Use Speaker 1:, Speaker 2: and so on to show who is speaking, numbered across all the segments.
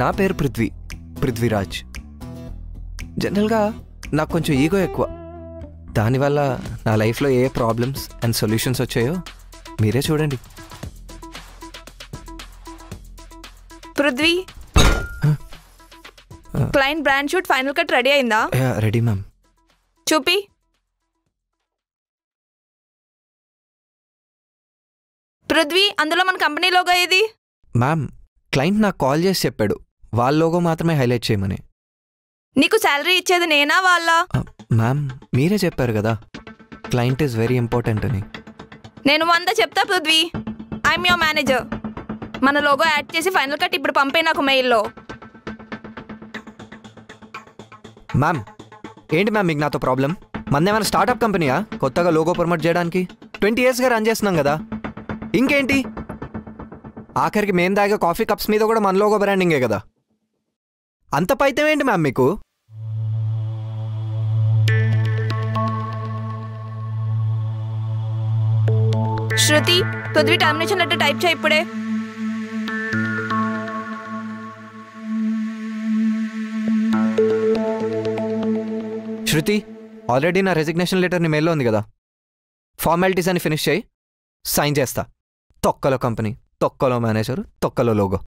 Speaker 1: నా పేరు పృథ్వీరాజ్. జనరల్గా నాకు కొంచెం ఈగో ఎక్కువ. దానివల్ల నా లైఫ్లో ఏ ప్రాబ్లమ్స్ అండ్ సొల్యూషన్స్ వచ్చాయో మీరే చూడండి.
Speaker 2: Prithvi, client brand shoot final cut ready అయిందా?
Speaker 1: Ready ma'am.
Speaker 2: చూపి. పృథ్వీ, అందులో మన కంపెనీ లోగో ఏది?
Speaker 1: మ్యామ్, క్లయింట్ నాకు కాల్ చేసి చెప్పాడు వాళ్ళ లోగో మాత్రమే హైలైట్ చేయమని.
Speaker 2: నీకు శాలరీ ఇచ్చేది నేనా వాళ్ళ?
Speaker 1: మ్యామ్, మీరే చెప్పారు కదా క్లయింట్ ఈజ్ వెరీ ఇంపార్టెంట్ అని.
Speaker 2: నేను 100 చెప్తా పృథ్వీ. I'm your manager. మన లోగో యాడ్ చేసి ఫైనల్ కట్ ఇప్పుడు పంపే నాకు మెయిల్లో.
Speaker 1: మ్యామ్, ఏంటి మ్యామ్ మీకు నాతో ప్రాబ్లం? మనదేమైనా స్టార్టప్ కంపెనీయా కొత్తగా లోగో ప్రమోట్ చేయడానికి? 20 yearsగా రన్ చేస్తున్నాం కదా, ఇంకేంటి? ఆఖరికి మేము తాగే కాఫీ కప్స్ మీద కూడా మన లోగో బ్రాండింగే కదా. అంత పైతం ఏంటి మ్యామ్ మీకు?
Speaker 2: శృతి, పృథ్వీ టర్మినేషన్ లెటర్ టైప్ చేయి ఇప్పుడే.
Speaker 1: శృతి, ఆల్రెడీ నా రెసిగ్నేషన్ లెటర్ నీ మెయిల్లో ఉంది కదా. ఫార్మాలిటీస్ అని ఫినిష్ చేయి, సైన్ చేస్తా. తొక్కలో కంపెనీ, తొక్కలో మేనేజర్, తొక్కలో లోగో.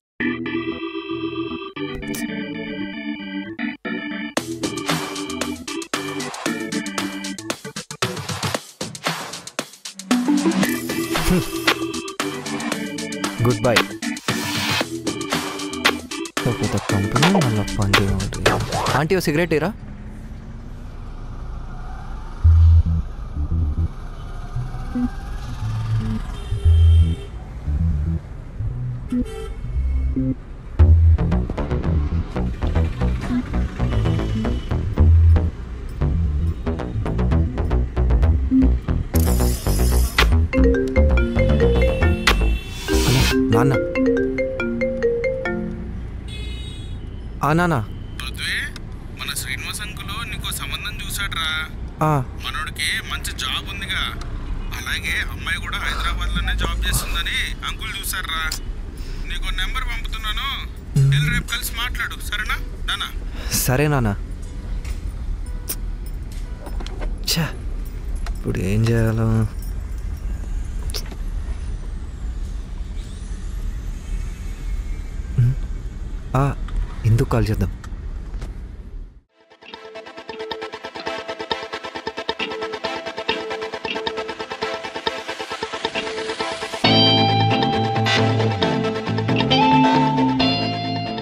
Speaker 1: Good bye. కంపెనీ మళ్ళీ పని. ఆంటీ, ఓ సిగరెట్ ఇరా. నాన్న, నాన్న,
Speaker 3: మన శ్రీనివాస్ అంకులు నీకు సంబంధం చూసాడ్రా. మనోడికి మంచి జాబ్ ఉందిగా, అలాగే అమ్మాయి కూడా హైదరాబాద్ లోనే జాబ్ చేస్తుందని అంకుల్ చూసాడ్రా. నీకు నెంబర్ పంపుతున్నాను, రేపు కలిసి మాట్లాడు, సరేనా నాన్న?
Speaker 1: సరే నాన్న. ఇప్పుడు ఏం చేయాలో? ఎందుకు కాల్ చేద్దాం?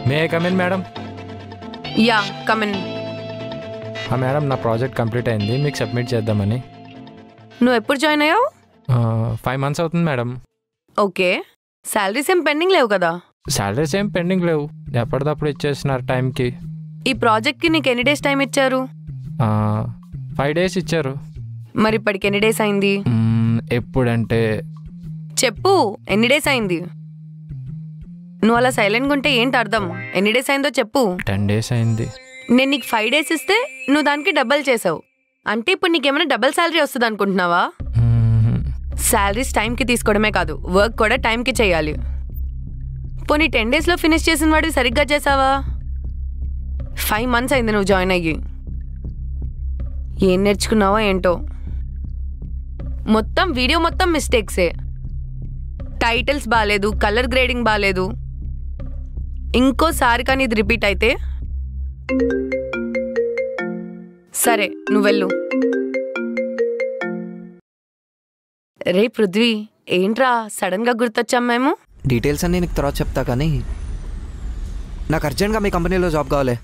Speaker 4: May I come in madam?
Speaker 2: Yeah, come in.
Speaker 4: Madam, నా ప్రాజెక్ట్ కంప్లీట్ అయింది, మీకు సబ్మిట్ చేద్దామని.
Speaker 2: నువ్వు ఎప్పుడు జాయిన్ అయ్యావు?
Speaker 4: 5 months అవుతుంది మేడం.
Speaker 2: ఓకే. శాలరీస్ ఏం పెండింగ్ లేవు కదా?
Speaker 4: శాలరీస్ ఏం పెండింగ్ లేవు, ఎప్పటిదప్పుడు ఇచ్చేస్తున్నారు టైంకి.
Speaker 2: ఈ ప్రాజెక్ట్కి నీకు ఎన్ని డేస్ టైం ఇచ్చారు?
Speaker 4: 5 days ఇచ్చారు.
Speaker 2: మరి ఇప్పటికి ఎన్ని డేస్ అయింది?
Speaker 4: ఎప్పుడంటే
Speaker 2: చెప్పు, ఎన్ని డేస్ అయింది? నువ్వు అలా సైలెంట్గా ఉంటే ఏంటి అర్థం? ఎన్ని డేస్ అయిందో చెప్పు.
Speaker 4: 10 days అయింది.
Speaker 2: నేను నీకు 5 days ఇస్తే నువ్వు దానికి డబల్ చేసావు. అంటే ఇప్పుడు నీకేమైనా డబల్ శాలరీ వస్తుంది అనుకుంటున్నావా? శాలరీస్ టైంకి తీసుకోవడమే కాదు, వర్క్ కూడా టైంకి చేయాలి. పోనీ 10 daysలో ఫినిష్ చేసిన వాడివి సరిగ్గా చేసావా? 5 months అయింది నువ్వు జాయిన్ అయ్యి. ఏం నేర్చుకున్నావో ఏంటో. వీడియో మొత్తం మిస్టేక్సే. టైటిల్స్ బాగాలేదు, కలర్ గ్రేడింగ్ బాగాలేదు. ఇంకోసారి కానీ ఇది రిపీట్ అయితే సరే, నువ్వు వెళ్ళు. రే పృథ్వీ, ఏంట్రా సడన్గా గుర్తొచ్చాం మేము?
Speaker 1: డీటెయిల్స్ అన్నీ నీకు తర్వాత చెప్తా, కానీ నాకు అర్జెంట్గా మీ కంపెనీలో జాబ్ కావాలి.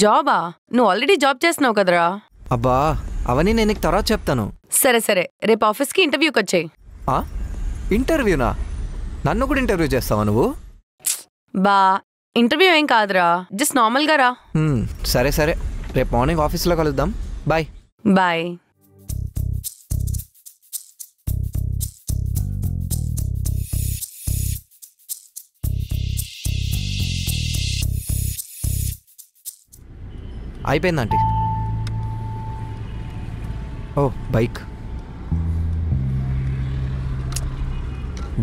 Speaker 2: జాబా? నువ్వు ఆల్రెడీ జాబ్ చేస్తున్నావు కదరా.
Speaker 1: అబ్బా, అవన్నీ నేను నీకు తర్వాత చెప్తాను.
Speaker 2: సరే సరే, రేపు ఆఫీస్కి ఇంటర్వ్యూకి వచ్చాయి.
Speaker 1: ఇంటర్వ్యూనా? నన్ను కూడా ఇంటర్వ్యూ చేస్తావా నువ్వు?
Speaker 2: బా, ఇంటర్వ్యూ ఏం కాదురా, జస్ట్ నార్మల్గా రా.
Speaker 1: సరే సరే, రేపు మార్నింగ్ ఆఫీస్లో కలుద్దాం. బాయ్.
Speaker 2: బాయ్.
Speaker 1: అయిపోయిందంటీ. ఓ,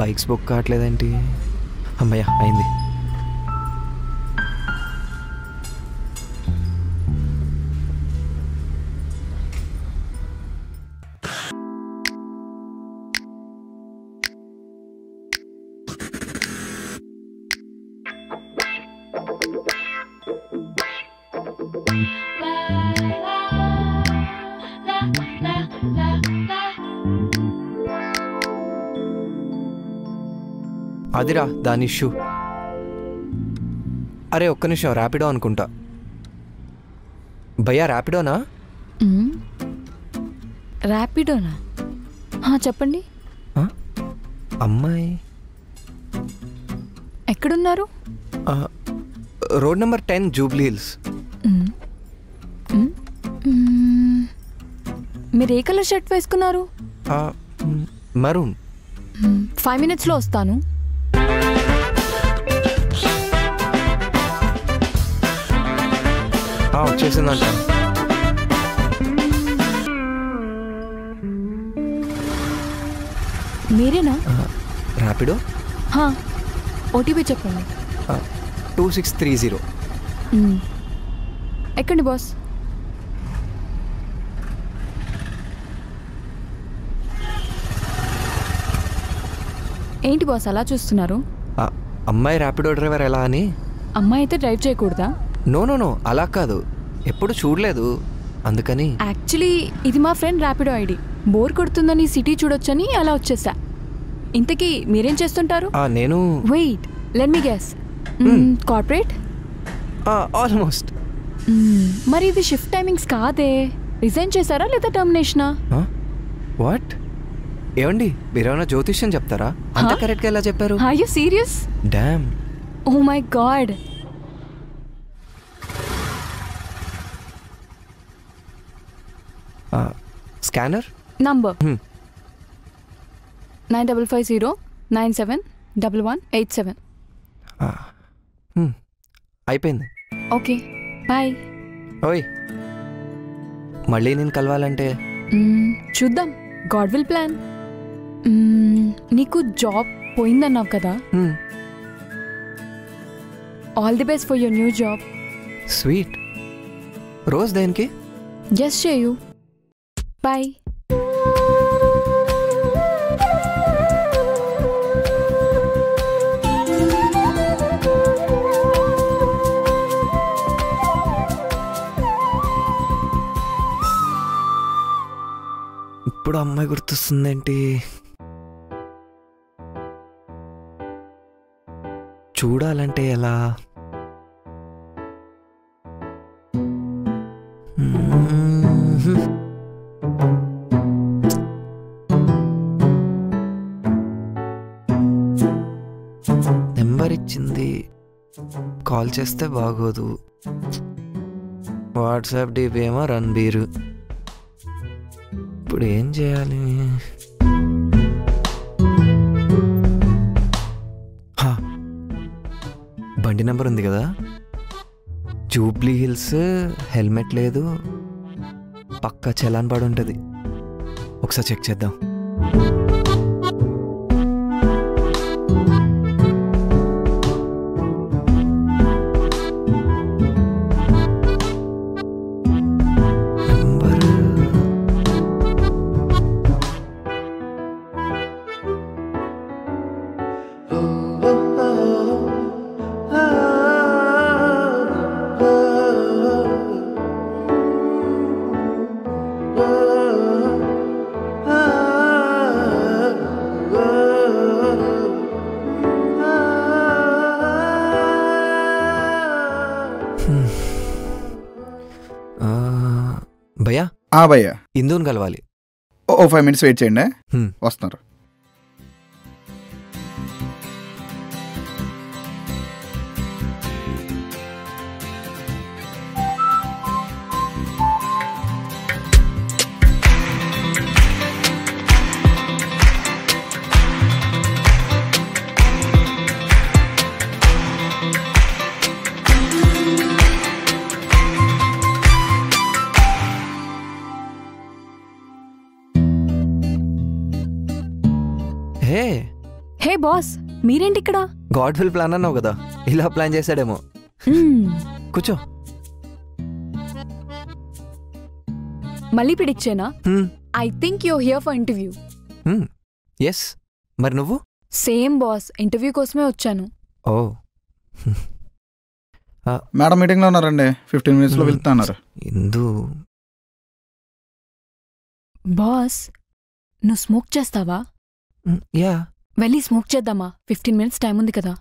Speaker 1: బైక్స్ బుక్ కావట్లేదేంటి? అమ్మయ్య, అయింది. అదిరా దాని ఇష్యూ. అరే ఒక్క నిమిషం, ర్యాపిడో అనుకుంటా. భయ్యా ర్యాపిడోనా?
Speaker 5: ర్యాపిడోనా? చెప్పండి.
Speaker 1: అమ్మాయి
Speaker 5: ఎక్కడున్నారు?
Speaker 1: Road number 10 Jubilee hills.
Speaker 5: మీరు ఏ కలర్ షర్ట్ వేసుకున్నారు?
Speaker 1: మరూన్.
Speaker 5: 5 minutesలో వస్తాను.
Speaker 1: వచ్చేసిందంట.
Speaker 5: మీరేనా?
Speaker 1: ర్యాపిడో.
Speaker 5: ఓటీపీ చెప్పండి.
Speaker 1: 2630.
Speaker 5: ఎక్కండి బాస్. ఏంటి బాస్ అలా చూస్తున్నారు?
Speaker 1: అమ్మాయి ర్యాపిడో డ్రైవర్ ఎలా అని.
Speaker 5: అమ్మాయి అయితే డ్రైవ్ చేయకూడదా?
Speaker 1: నో అలా కాదు, ఎప్పుడు చూడలేదు అందుకని.
Speaker 5: యాక్చువల్లీ ఇది మా ఫ్రెండ్ ర్యాపిడో ఐడి. బోర్ కొడుతుందని సిటీ చూడొచ్చని అలా వచ్చేసా. ఇంతకీ మీరేం చేస్తుంటారు?
Speaker 1: నేను
Speaker 5: wait, let me guess. Corporate?
Speaker 1: Almost.
Speaker 5: మరి ఇది షిఫ్ట్ టైమింగ్స్ కాదే. రిజైన్ చేశారా లేదా టర్మినేషనా?
Speaker 1: వాట్? ఏమండి మీరేమైనా జ్యోతిష్యం చెప్తారా? అంత కరెక్ట్గా ఎలా చెప్పారు?
Speaker 5: Are you serious?
Speaker 1: Damn.
Speaker 5: Oh my god.
Speaker 1: Scanner
Speaker 5: number 9550971187.
Speaker 1: అయిపోయింది.
Speaker 5: Okay bye.
Speaker 1: ఓయ్ మళ్ళీ నేను కలవాలంటే
Speaker 5: చూద్దాం, గాడ్ విల్ ప్లాన్. నీకు జాబ్ పోయిందన్నావు కదా, all the best for your new job.
Speaker 1: Sweet. Rose దేనికి?
Speaker 5: జస్ట్ చేయు. బాయ్.
Speaker 1: ఇప్పుడు అమ్మాయి గుర్తొస్తుందేంటి? చూడాలంటే ఎలా? నెంబర్ ఇచ్చింది, కాల్ చేస్తే బాగోదు. వాట్సాప్ డీపీ ఏమో రణబీర్. ఇప్పుడు ఏం చేయాలి? బండి నెంబర్ ఉంది కదా, జూబ్లీ హిల్స్. హెల్మెట్ లేదు, పక్కా చలాన్ పడి ఉంటుంది. ఒకసారి చెక్ చేద్దాం. భయ్యా.
Speaker 6: భయ్యా
Speaker 1: ఇందూని కలవాలి.
Speaker 6: 5 minutes వెయిట్ చేయండి, వస్తున్నారు.
Speaker 5: హే బాస్, మీరేంటి ఇక్కడ?
Speaker 1: గాడ్ విల్ ప్లాన్ అన్నావు కదా, ఇలా ప్లాన్ చేశాడేమో. కూర్చో.
Speaker 5: మళ్ళీ పిడిక్చేనా? I think you here for interview.
Speaker 1: Yes. మరి నువ్వు?
Speaker 5: సేమ్ బాస్, ఇంటర్వ్యూ కోసమే వచ్చాను.
Speaker 1: ఓ
Speaker 6: మేడం మీటింగ్లో ఉన్నారండి, 15 minutesలో వెళ్తా అన్నారు.
Speaker 1: ఇందు
Speaker 5: బాస్, నువ్వు స్మోక్ చేస్తావా?
Speaker 1: యా.
Speaker 5: వెళ్ళి స్మోక్ చేద్దామా? 15 minutes టైం ఉంది కదా.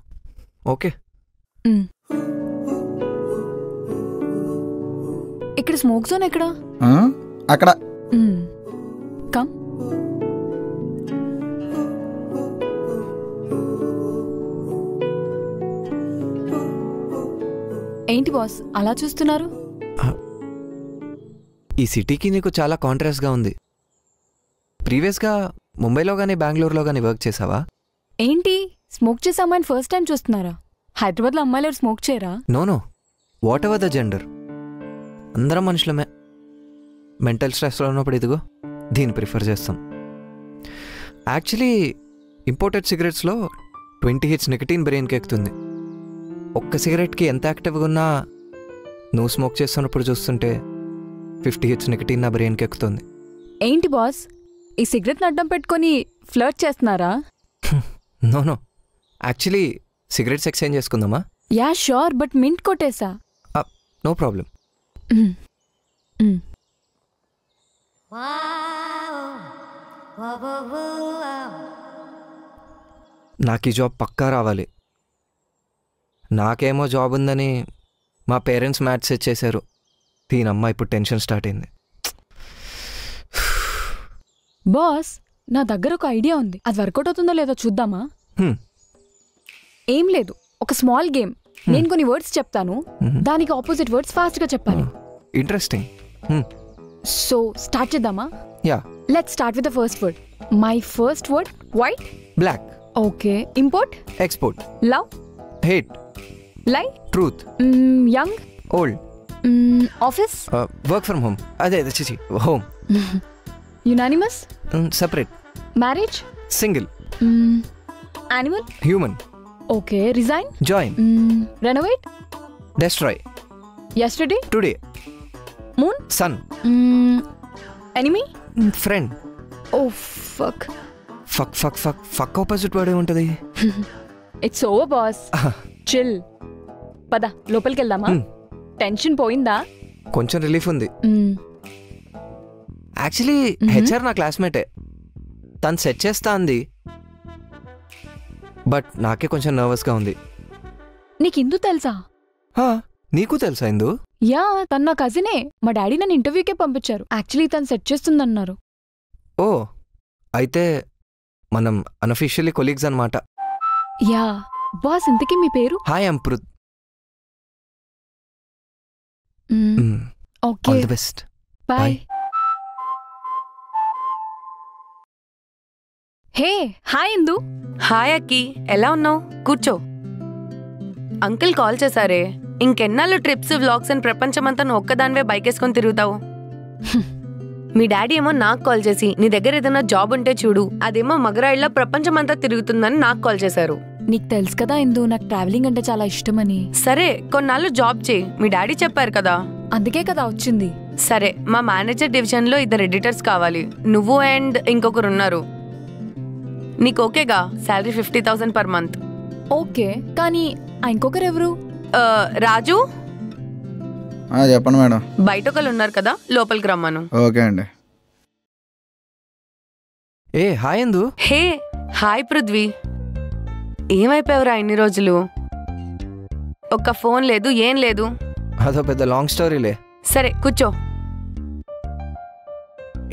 Speaker 1: ఓకే.
Speaker 5: ఇక్కడ స్మోక్ జోన్ ఎక్కడా?
Speaker 6: అక్కడ.
Speaker 5: కమ్. ఏంటి బాస్ అలా చూస్తున్నారు?
Speaker 1: ఈ సిటీకి నీకు చాలా కాంట్రాస్ట్గా ఉంది. ప్రీవియస్గా ముంబైలో కానీ బెంగళూరులో కానీ వర్క్ చేసావా?
Speaker 5: ఏంటి స్మోక్ చేసే అమ్మాయిని ఫస్ట్ టైం చూస్తున్నారా? హైదరాబాద్లో అమ్మాయిలు ఎవరు స్మోక్ చేయరా?
Speaker 1: No, whatever the gender, అందరం మనుషులమే. మెంటల్ స్ట్రెస్లో ఉన్నప్పుడు ఇదిగో దీన్ని ప్రిఫర్ చేస్తాం. యాక్చువల్లీ ఇంపోర్టెడ్ సిగరెట్స్లో 20 hits నికటిన్ బ్రెయిన్కి ఎక్కుతుంది. ఒక్క సిగరెట్కి ఎంత యాక్టివ్గా ఉన్నా నువ్వు స్మోక్ చేస్తున్నప్పుడు చూస్తుంటే 50 hits నికటిన్ నా బ్రెయిన్కి ఎక్కుతుంది.
Speaker 5: ఏంటి బాస్ ఈ సిగరెట్ని అడ్డం పెట్టుకొని ఫ్లర్ట్ చేస్తున్నారా?
Speaker 1: నో, యాక్చువల్లీ సిగరెట్స్ ఎక్స్చేంజ్ చేసుకుందామా?
Speaker 5: యా షూర్, బట్ మింట్ కొట్టేసా.
Speaker 1: No problem. నాకు ఈ జాబ్ పక్కా రావాలి. నాకేమో జాబ్ ఉందని మా పేరెంట్స్ మ్యాథ్స్ సెట్ చేశారు. దీనమ్మ ఇప్పుడు టెన్షన్ స్టార్ట్ అయింది.
Speaker 5: బాస్ నా దగ్గర ఒక ఐడియా ఉంది, అది వర్కౌట్ అవుతుందో లేదో చూద్దామా? ఏం లేదు, ఒక స్మాల్ గేమ్. నేను కొన్ని వర్డ్స్ చెప్తాను, దానికి ఆపోజిట్ వర్డ్స్ ఫాస్ట్గా చెప్పాలి.
Speaker 1: ఇంట్రెస్టింగ్.
Speaker 5: సో స్టార్ట్ చేద్దామా?
Speaker 1: Yeah.
Speaker 5: Let's start with the first word. My first word white.
Speaker 1: Black.
Speaker 5: Okay. Import.
Speaker 1: Export.
Speaker 5: Love.
Speaker 1: Hate.
Speaker 5: Lie.
Speaker 1: Truth.
Speaker 5: Young.
Speaker 1: Old.
Speaker 5: Office.
Speaker 1: Work from home. అదే చిచి home.
Speaker 5: Unanimous.
Speaker 1: Separate.
Speaker 5: Marriage.
Speaker 1: Single.
Speaker 5: Animal.
Speaker 1: Human.
Speaker 5: Okay. Resign.
Speaker 1: Join.
Speaker 5: Renovate.
Speaker 1: Destroy.
Speaker 5: Yesterday.
Speaker 1: Today.
Speaker 5: Moon.
Speaker 1: Sun.
Speaker 5: Enemy.
Speaker 1: Friend.
Speaker 5: Oh fuck.
Speaker 1: Fuck fuck fuck fuck opposite word ఏముంటది?
Speaker 5: It's over boss, chill. పద లోపలికి వెళ్దామా? Tension పోయిందా?
Speaker 1: కొంచెం relief ఉంది. Actually HR నా క్లాస్మేటే, తను set చేస్తా అంది, బట్ నాకే కొంచెం నర్వస్గా ఉంది.
Speaker 5: నీకు ఇందు తెలుసా?
Speaker 1: నీకు తెలుసా ఇందు?
Speaker 5: యా, తను నా కజినే. మా డాడీ నన్ను ఇంటర్వ్యూకే పంపించారు. యాక్చువల్లీ తను సెట్ చేస్తుందన్నారు.
Speaker 1: ఓ, అయితే మనం అన్అఫీషియల్లీ కొలీగ్స్ అన్నమాట.
Speaker 5: యా. బాస్ ఇంతకీ మీ పేరు?
Speaker 1: Hi Amrut.
Speaker 5: Okay,
Speaker 1: all the best.
Speaker 5: Bye. Hey hi Indu.
Speaker 2: Hi Akki, ఎలా ఉన్నావు? కూర్చో. అంకుల్ కాల్ చేశారే. ఇంకెన్నాళ్ళు ట్రిప్స్ వ్లాగ్స్ అని ప్రపంచమంతా నువ్వు ఒక్కదానివే బైక్ వేసుకొని తిరుగుతావు? మీ డాడీ ఏమో నాకు కాల్ చేసి నీ దగ్గర ఏదైనా జాబ్ ఉంటే చూడు, అదేమో మగరాయిళ్ళ ప్రపంచమంతా తిరుగుతుందని నాకు కాల్ చేశారు.
Speaker 5: నీకు తెలుసు కదా ఇందు, నాకు ట్రావెలింగ్ అంటే చాలా ఇష్టమని.
Speaker 2: సరే కొన్నాళ్ళు జాబ్ చేయి, మీ డాడీ చెప్పారు కదా.
Speaker 5: అందుకే కదా వచ్చింది.
Speaker 2: సరే, మా మేనేజర్ డివిజన్ లో 2 ఎడిటర్స్ కావాలి. నువ్వు అండ్ ఇంకొకరు ఉన్నారు. నీకు ఓకేగా? Salary 50,000 per month.
Speaker 5: ఓకే, కానీ ఇంకొకరు ఎవరు?
Speaker 2: రాజు.
Speaker 6: చెప్పండి మేడం.
Speaker 2: బయట ఒకళ్ళు ఉన్నారు కదా, లోపలికి రమ్మను.
Speaker 6: ఓకే అండి.
Speaker 1: Hey hi Indu.
Speaker 2: Hey hi Prithvi. ఏమైపోయావురా ఇన్ని రోజులు? ఒక్క ఫోన్ లేదు, ఏం లేదు.
Speaker 1: అదో పెద్ద లాంగ్ స్టోరీలే.
Speaker 2: సరే కూర్చో.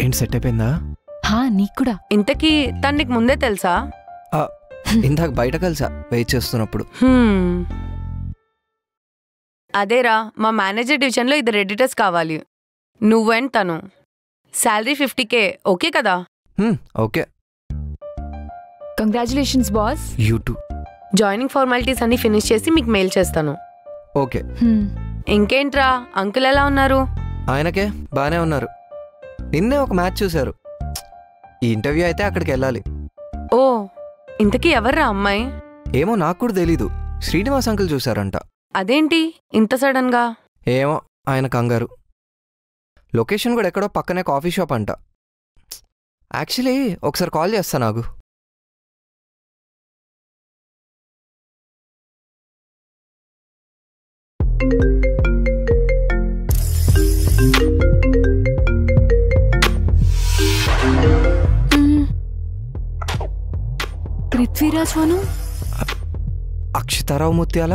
Speaker 1: ఏంటి సెట్ అయిపోయిందా?
Speaker 5: నీకు కూడా.
Speaker 2: ఇంతకీ తను నీకు ముందే తెలుసా?
Speaker 1: ఇందాక బయట కలిసా వెయిట్ చేస్తున్నప్పుడు.
Speaker 2: అదేరా, మా మేనేజర్ డివిజన్ లో 2 ఎడిటర్స్ కావాలి. నువ్వేంటి తను. Salary 50K. ఓకే కదా?
Speaker 1: Okay.
Speaker 5: Congratulations boss.
Speaker 1: You two.
Speaker 2: Joining formalities అన్ని ఫినిష్ చేసి మీకు మెయిల్ చేస్తాను.
Speaker 1: ఓకే.
Speaker 2: ఇంకేంట్రా, అంకుల్ ఎలా ఉన్నారు?
Speaker 1: ఆయనకే బానే ఉన్నారు. నిన్నే ఒక మ్యాచ్ చూశారు. ఈ ఇంటర్వ్యూ అయితే అక్కడికి వెళ్ళాలి.
Speaker 2: ఓ, ఇంతకీ ఎవర్రా అమ్మాయి?
Speaker 1: ఏమో నాకు కూడా తెలీదు. శ్రీనివాస్ అంకుల్ చూశారంట.
Speaker 2: అదేంటి ఇంత సడన్ గా?
Speaker 1: ఏమో ఆయన కంగారు. లొకేషన్ కూడా ఎక్కడో పక్కనే కాఫీ షాప్ అంట. యాక్చువల్లీ ఒకసారి కాల్ చేస్తా నాకు.
Speaker 5: ముత్యాల స్వాను?
Speaker 1: అక్షితారావు ముత్యాల?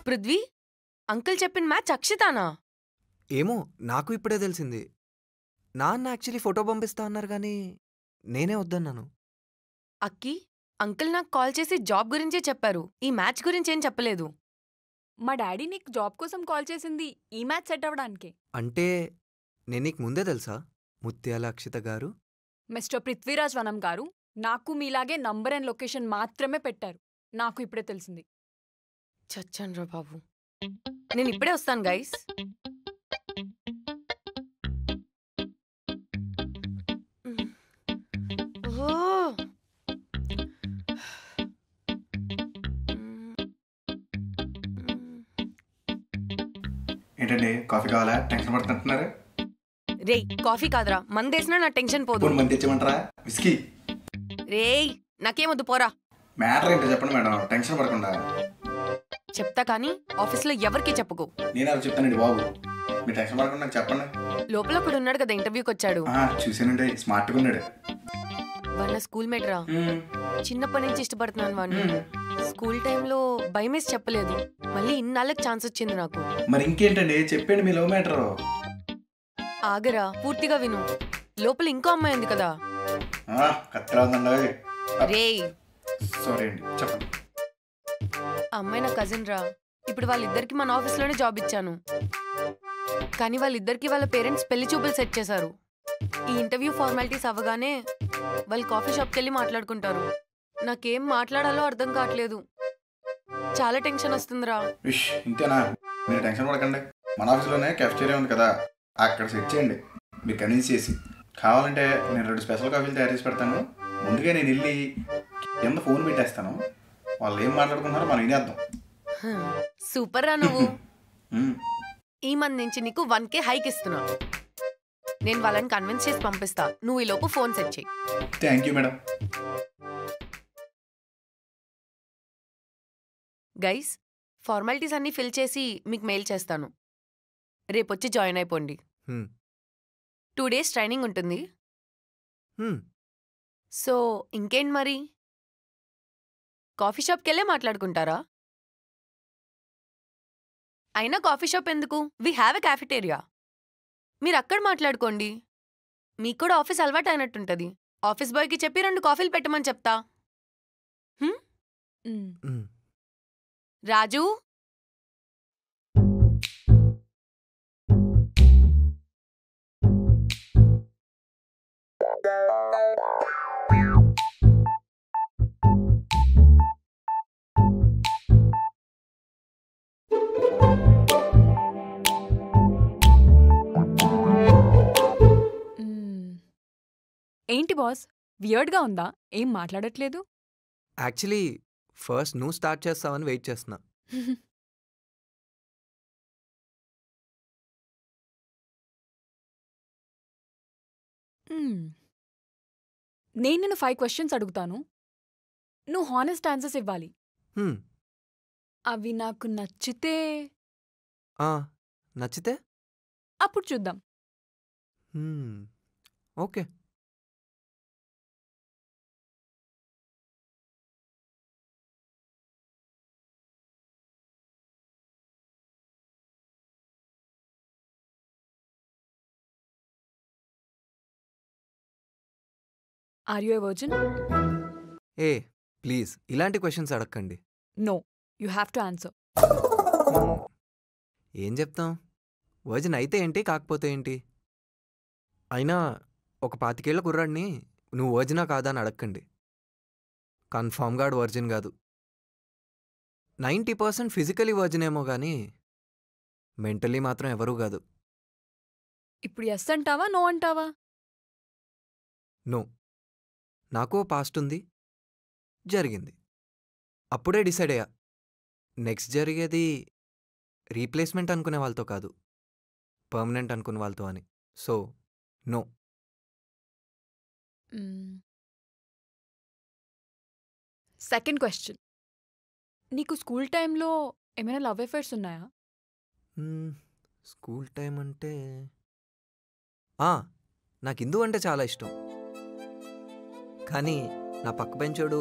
Speaker 2: పృథ్వీ, అంకుల్ చెప్పిన మ్యాచ్ అక్షితానా?
Speaker 1: ఏమో, నాకు ఇప్పుడే తెలిసింది. నాన్న యాక్చువల్లీ ఫోటో పంపిస్తా అన్నారు కానీ నేనే వద్దన్నాను.
Speaker 2: అక్కి, అంకుల్ నాకు కాల్ చేసి జాబ్ గురించే చెప్పారు, ఈ మ్యాచ్ గురించి ఏం చెప్పలేదు.
Speaker 5: మా డాడీ నీకు జాబ్ కోసం కాల్ చేసింది ఈ మ్యాచ్ సెట్ అవ్వడానికే.
Speaker 1: అంటే నేను నీకు ముందే తెలుసా ముత్యాల అక్షిత గారు?
Speaker 5: మిస్టర్ పృథ్వీరాజ్ వనం గారు నాకు మీలాగే నంబర్ అండ్ లొకేషన్ మాత్రమే పెట్టారు. నాకు ఇప్పుడే తెలిసింది.
Speaker 2: చచ్చాన్రా బాబు. నేను ఇప్పుడే వస్తాను గైస్. ఓ
Speaker 3: ఏంటండి, కాఫీ కావాలా? టెన్షన్ పడుతుంటున్నారు.
Speaker 2: రేయ్, కాఫీ కాదురా, మందేసినా నా టెన్షన్ పోదు.
Speaker 3: మంది తెచ్చమంటారా? విస్కీ.
Speaker 2: రేయ్, నాకేమొద్దు, పోరా.
Speaker 3: మ్యాటర్ ఏంటో చెప్పండి మేడం, టెన్షన్ పడకుండా.
Speaker 2: చెప్తా కానీ ఆఫీస్లో ఎవరికి చెప్పుకో.
Speaker 3: నేను అలా చెప్తానండి బాబు, మీరు టెన్షన్ పడకుండా నాకు చెప్పండి.
Speaker 2: లోపల ఒకడు ఉన్నాడు కదా, ఇంటర్వ్యూకి వచ్చాడు.
Speaker 3: చూసానండి, స్మార్ట్గా ఉన్నాడు.
Speaker 2: వాడు స్కూల్ మేట్ రా. చిన్నప్పటి నుంచి ఇష్టపడుతున్నాను వాడిని. స్కూల్ టైంలో భయమేసి చెప్పలేదు, మళ్ళీ ఇన్నాళ్ళకి ఛాన్స్ వచ్చింది నాకు.
Speaker 3: మరి ఇంకేంటండి, చెప్పండి మీ లవ్ మ్యాటర్.
Speaker 2: ఆగరా, పూర్తిగా విను. లోపల ఇంకో అమ్మాయి ఉంది కదా.
Speaker 3: కత్తిరాదండి.
Speaker 2: రేయ్,
Speaker 3: సారీ అండి, చెప్పండి.
Speaker 2: ఆ అమ్మాయి నా కజిన్ రా. ఇప్పుడు వాళ్ళిద్దరికి మన ఆఫీస్లోనే జాబ్ ఇచ్చాను. కానీ వాళ్ళిద్దరికి వాళ్ళ పేరెంట్స్ పెళ్లి చూపులు సెట్ చేశారు. ఈ ఇంటర్వ్యూ ఫార్మాలిటీస్ అవ్వగానే వాళ్ళు కాఫీ షాప్కి వెళ్ళి మాట్లాడుకుంటారు. నాకేం మాట్లాడాలో అర్థం కావట్లేదు, చాలా టెన్షన్ వస్తుందిరా.
Speaker 3: ఇంతేనా? మీరు టెన్షన్ పడకండి, మన ఆఫీస్లోనే కెఫ్టేరియా ఉంది కదా, అక్కడ సెట్ చేయండి. మీరు కన్విన్స్ చేసి కావాలంటే నేను 2 స్పెషల్ కాఫీలు తయారు చేసి పెడతాను. ముందుగా నేను వెళ్ళి కింద ఫోన్ పెట్టేస్తాను, వాళ్ళు ఏం మాట్లాడుకుంటున్నారో మనం వినేద్దాం.
Speaker 2: సూపర్ రా నువ్వు. ఈ మంత్ నుంచి నీకు 1K హైక్ ఇస్తున్నా. నేను వాళ్ళని కన్విన్స్ చేసి పంపిస్తా, నువ్వు ఈ లోపు ఫోన్ సెట్ చేయి.
Speaker 3: Thank you madam.
Speaker 2: Guys, formalities అన్నీ ఫిల్ చేసి మీకు మెయిల్ చేస్తాను. రేపొచ్చి జాయిన్ అయిపోండి. 2 days ట్రైనింగ్ ఉంటుంది. సో ఇంకేంటి మరి, కాఫీ షాప్కి వెళ్ళే మాట్లాడుకుంటారా? అయినా కాఫీ షాప్ ఎందుకు, వీ హ్యావ్ ఎ క్యాఫెటేరియా. మీరు అక్కడ మాట్లాడుకోండి. మీకు కూడా ఆఫీస్ అలవాటు అయినట్టుంటుంది. ఆఫీస్ బాయ్కి చెప్పి 2 కాఫీలు పెట్టమని చెప్తా. రాజు,
Speaker 5: ఏంటి బాస్, వియర్డ్గా ఉందా? ఏం మాట్లాడట్లేదు?
Speaker 1: యాక్చువల్లీ ఫస్ట్ నువ్వు స్టార్ట్ చేస్తావని వెయిట్ చేస్తున్నా.
Speaker 5: నేను నిన్ను 5 questions అడుగుతాను, నువ్వు హానెస్ట్ ఆన్సర్స్ ఇవ్వాలి. అవి నాకు నచ్చితే
Speaker 1: నచ్చితే
Speaker 5: అప్పుడు చూద్దాం.
Speaker 1: Okay.
Speaker 5: Are you a virgin?
Speaker 1: ఏ ప్లీజ్ ఇలాంటి క్వశ్చన్స్ అడగండి.
Speaker 5: No, you have to answer.
Speaker 1: ఏం చెప్తాం, వర్జిన్ అయితే ఏంటి, కాకపోతే ఏంటి. అయినా ఒక 25 ఏళ్ల కుర్రాడిని నువ్వు వర్జినా కాదా అని అడగండి. కన్ఫామ్గా ఆడు వర్జిన్ కాదు. 90% ఫిజికలీ వర్జిన్ ఏమో కానీ మెంటలీ మాత్రం ఎవరూ కాదు.
Speaker 5: ఇప్పుడు ఎస్ అంటావా, నో అంటావా?
Speaker 1: నో. నాకు పాస్ట్ ఉంది, జరిగింది. అప్పుడే డిసైడ్ అయ్యా, నెక్స్ట్ జరిగేది రీప్లేస్మెంట్ అనుకునే వాళ్ళతో కాదు, పర్మనెంట్ అనుకునే వాళ్ళతో అని. So no.
Speaker 5: సెకండ్ క్వశ్చన్, నీకు స్కూల్ టైంలో ఏమైనా లవ్ అఫైర్స్ ఉన్నాయా?
Speaker 1: స్కూల్ టైం అంటే నాకు ఇందు అంటే చాలా ఇష్టం. కానీ నా పక్క బెంచోడు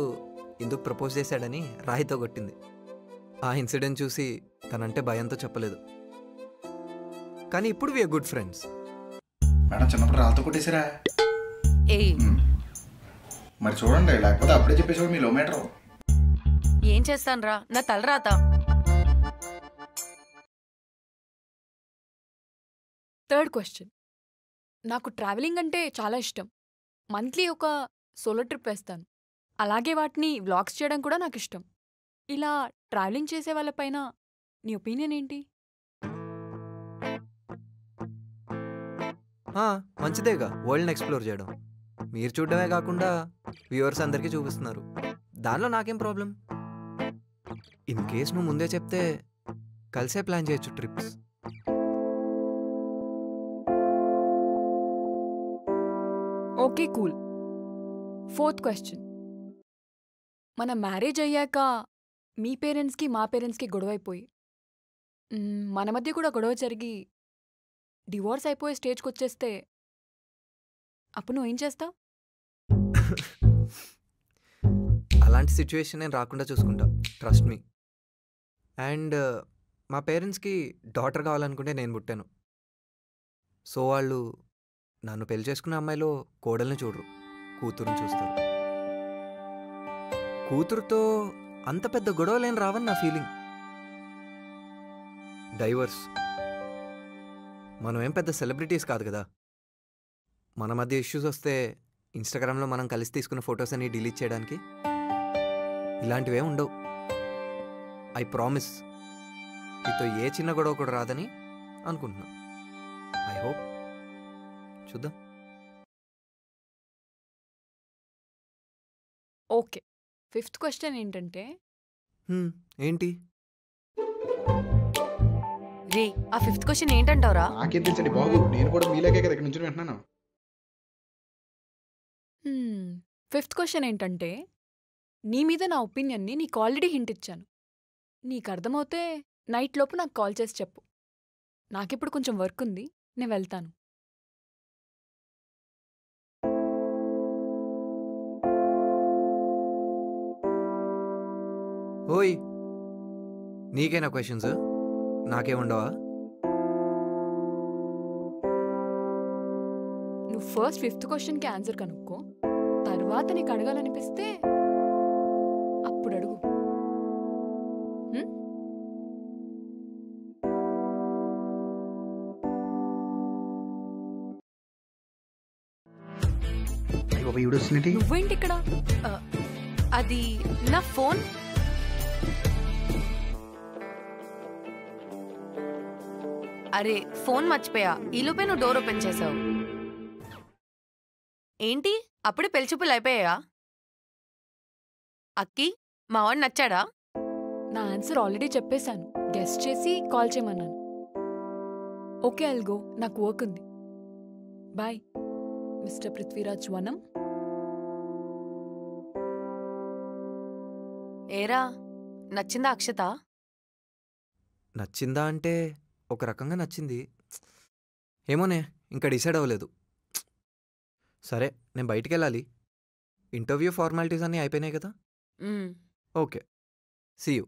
Speaker 1: ఇందుకు ప్రపోజ్ చేశాడని రాయితో కొట్టింది. ఆ ఇన్సిడెంట్ చూసి తనంటే భయంతో చెప్పలేదు. కానీ ఇప్పుడు వీఆర్ గుడ్ ఫ్రెండ్స్.
Speaker 6: మేడం చిన్నప్పుడు రాళ్ళతో కొట్టేసారా?
Speaker 2: ఏయ్
Speaker 6: మరి చూడండి, లేకపోతే అప్పుడే చెప్పేసాడు మీ లో మీటర్.
Speaker 2: ఏం చేస్తానురా, నా తలరాత.
Speaker 5: Third question. నాకు ట్రావెలింగ్ అంటే చాలా ఇష్టం. మంత్లీ ఒక సోలో ట్రిప్ వేస్తాను. అలాగే వాటిని వ్లాగ్స్ చేయడం కూడా నాకు ఇష్టం. ఇలా ట్రావెలింగ్ చేసే వాళ్ళపైన నీ ఒపీనియన్ ఏంటి?
Speaker 1: మంచిదేగా వరల్డ్ని ఎక్స్ప్లోర్ చేయడం. మీరు చూడడమే కాకుండా వ్యూవర్స్ అందరికీ చూపిస్తున్నారు. దానిలో నాకేం ప్రాబ్లం? ఇన్ కేస్ నువ్వు ముందే చెప్తే కలిసే ప్లాన్ చేయొచ్చు trips.
Speaker 5: Okay cool. Fourth question. మన మ్యారేజ్ అయ్యాక మీ పేరెంట్స్కి మా పేరెంట్స్కి గొడవైపోయి మన మధ్య కూడా గొడవ జరిగి డివోర్స్ అయిపోయే స్టేజ్కి వచ్చేస్తే అప్పుడు నువ్వు ఏం చేస్తావు?
Speaker 1: అలాంటి సిచ్యువేషన్ నేను రాకుండా చూసుకుంటా, ట్రస్ట్ మీ. అండ్ మా పేరెంట్స్కి డాటర్ కావాలనుకుంటే నేను పుట్టాను. సో వాళ్ళు నన్ను పెళ్లి చేసుకున్న అమ్మాయిలో కోడల్ని చూడరు, కూతురుని చూస్తారు. కూతురుతో అంత పెద్ద గొడవలేం రావని నా ఫీలింగ్. డైవర్స్. మనం ఏం పెద్ద సెలబ్రిటీస్ కాదు కదా. మన మధ్య ఇష్యూస్ వస్తే ఇన్స్టాగ్రామ్లో మనం కలిసి తీసుకున్న ఫొటోస్ అన్ని డిలీట్ చేయడానికి ఇలాంటివే ఉండవు. I promise. మీతో ఏ చిన్న గొడవ కూడా రాదని అనుకుంటున్నా. I hope. చూద్దాం.
Speaker 5: ఓకే. ఫిఫ్త్ క్వశ్చన్ ఏంటంటే,
Speaker 1: ఏంటి
Speaker 2: రే ఆ ఫిఫ్త్ క్వశ్చన్ ఏంటంటావురా?
Speaker 6: నాకేం తెలుసండి బాబు, నేను కూడా మీలాగే కదా ఇక్కడ నుంచి వింటున్నాను.
Speaker 5: ఫిఫ్త్ క్వశ్చన్ ఏంటంటే, నీ మీద నా ఒపీనియన్ని నీకు ఆల్రెడీ హింట్ ఇచ్చాను. నీకు అర్థమవుతే నైట్ లోపు నాకు కాల్ చేసి చెప్పు. నాకిప్పుడు కొంచెం వర్క్ ఉంది, నేను వెళ్తాను.
Speaker 1: ఓయ్, నీకేనా క్వశ్చన్స్? నాకేముండవా?
Speaker 5: నువ్వు ఫస్ట్ ఫిఫ్త్ క్వశ్చన్కి ఆన్సర్ కనుక్కో, తర్వాత నీకు అడగాలనిపిస్తే అప్పుడు అడుగు. నువ్వేంటి ఇక్కడ?
Speaker 2: అది నా ఫోన్. అరే ఫోన్ మర్చిపోయా, ఈలోపే నువ్వు డోర్ ఓపెన్ చేసావు. ఏంటి అప్పుడే పెళ్లిచూపులు అయిపోయా? అక్కి, మా వాడు నచ్చాడా?
Speaker 5: నా ఆన్సర్ ఆల్రెడీ చెప్పేశాను. గెస్ట్ చేసి కాల్ చేయమన్నాను. ఓకే అల్గో, నాకు వర్క్ ఉంది. బాయ్ మిస్టర్ పృథ్వీరాజ్ వనం.
Speaker 2: ఏరా, నచ్చిందా అక్షత?
Speaker 1: నచ్చిందా అంటే ఒక రకంగా నచ్చింది. ఏమోనే, ఇంకా డిసైడ్ అవ్వలేదు. సరే, నేను బయటికి వెళ్ళాలి. ఇంటర్వ్యూ ఫార్మాలిటీస్ అన్నీ అయిపోయినాయి కదా. Okay, see you.